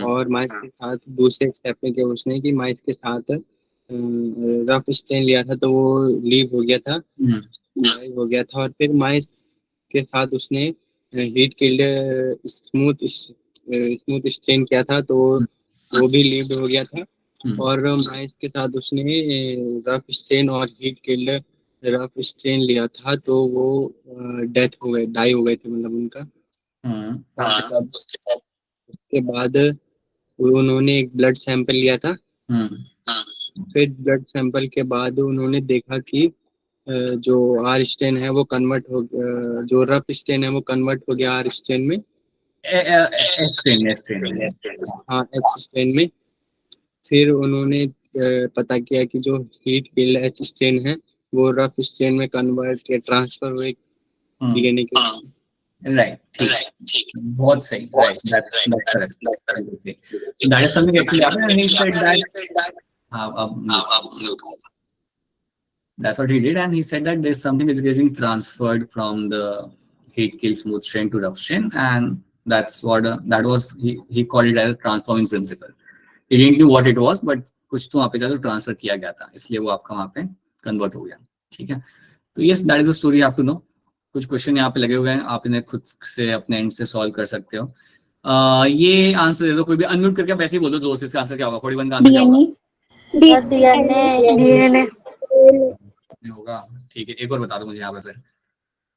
Speaker 7: और माइस के साथ दूसरे स्टेप में क्या उसने कि माइस के साथ रफ स्टेन लिया था तो वो लीव हो गया था, डाई हो गया था। और फिर माइस के साथ उसने हीट किल्ड स्मूथ स्टेन किया था तो वो भी लीव हो गया था। और माइस के साथ उसने रफ स्टेन और हीट किल्ड रफ स्टेन लिया था तो वो डेथ हो गए, डाई हो गए थे मतलब उनका। उसके बाद उन्होंने एक ब्लड सैंपल लिया था। फिर ब्लड सैंपल के बाद उन्होंने देखा कि जो आर स्टेन है वो कन्वर्ट हो, जो रफ स्टेन है वो कन्वर्ट हो गया आर स्टेन में, हाँ एक्स स्टेन में। फिर उन्होंने पता किया कि जो हीट किल्ड एच स्टेन है वो रफ स्टेन में कन्वर्ट या ट्रांसफर हुए डीएनए के।
Speaker 1: राइट, ठीक, बहुत सही, right, that's correct. That is something actually happened and he said that, that's what he did, and he said that there's something is getting transferred from the heat kill smooth strain to rough strain, and that's what that was, he called it as a transforming principle. He didn't know what it was, but कुछ तो वहाँ पे जाकर transfer किया गया था, इसलिए वो आपका वहाँ पे कन्वर्ट हो गया, ठीक है। तो yes, that is a story, have to know. कुछ क्वेश्चन यहाँ पे लगे हुए हैं, आप इन्हें खुद से अपने एंड से सॉल्व कर सकते हो। ये आंसर दे दो, कोई भी अनम्यूट करके वैसे ही बोलो जोर से, इसका आंसर क्या होगा? 41 का आंसर क्या होगा?
Speaker 5: डीएनए
Speaker 1: होगा, ठीक है। एक और बता दो मुझे यहाँ पे, फिर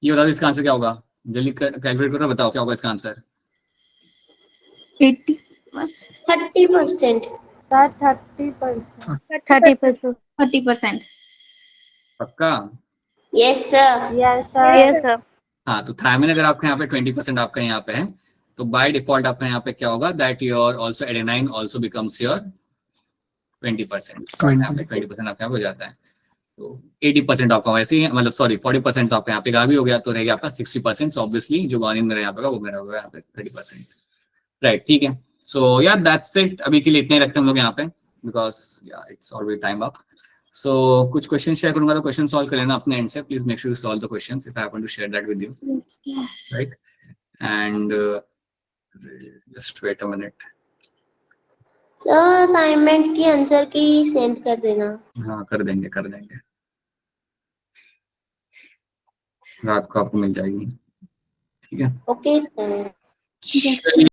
Speaker 1: ये बता दो इसका आंसर क्या होगा, जल्दी कैलकुलेट करो, बताओ क्या होगा इसका आंसर?
Speaker 3: 30%।
Speaker 5: सर 30%।
Speaker 1: पक्का?
Speaker 3: Yes sir.
Speaker 5: Yes sir.
Speaker 1: हाँ, तो थायमिन अगर आपका यहाँ पे 20% आपका यहाँ पे है, तो बाय डिफॉल्ट आपका यहाँ पे क्या होगा, that your also adenine also becomes your 20%। यहाँ पे 20% आपका हो जाता है, तो 80% आपका वैसे ही, मतलब सॉरी 40% तो आपका यहाँ पे का भी हो गया, तो रहेगा आपका 60%। ऑब्वियसली जो गार्निन मेरा यहाँ पे वो मेरा होगा यहाँ पे 30%, राइट, ठीक है। सो या दैट्स इट, अभी के लिए इतने रखते हैं हम लोग यहाँ पे, because it's already time up. So कुछ क्वेश्चन शेयर करूंगा तो क्वेश्चन सॉल्व कर लेना अपने एंड से, please make sure you solve the questions if I happen to share that with you, right. And just wait a minute.
Speaker 3: Sir assignment की answer key send कर देना।
Speaker 1: हाँ, कर देंगे, रात को आपको मिल जाएगी, ठीक है।
Speaker 3: Okay sir.
Speaker 1: चलिए।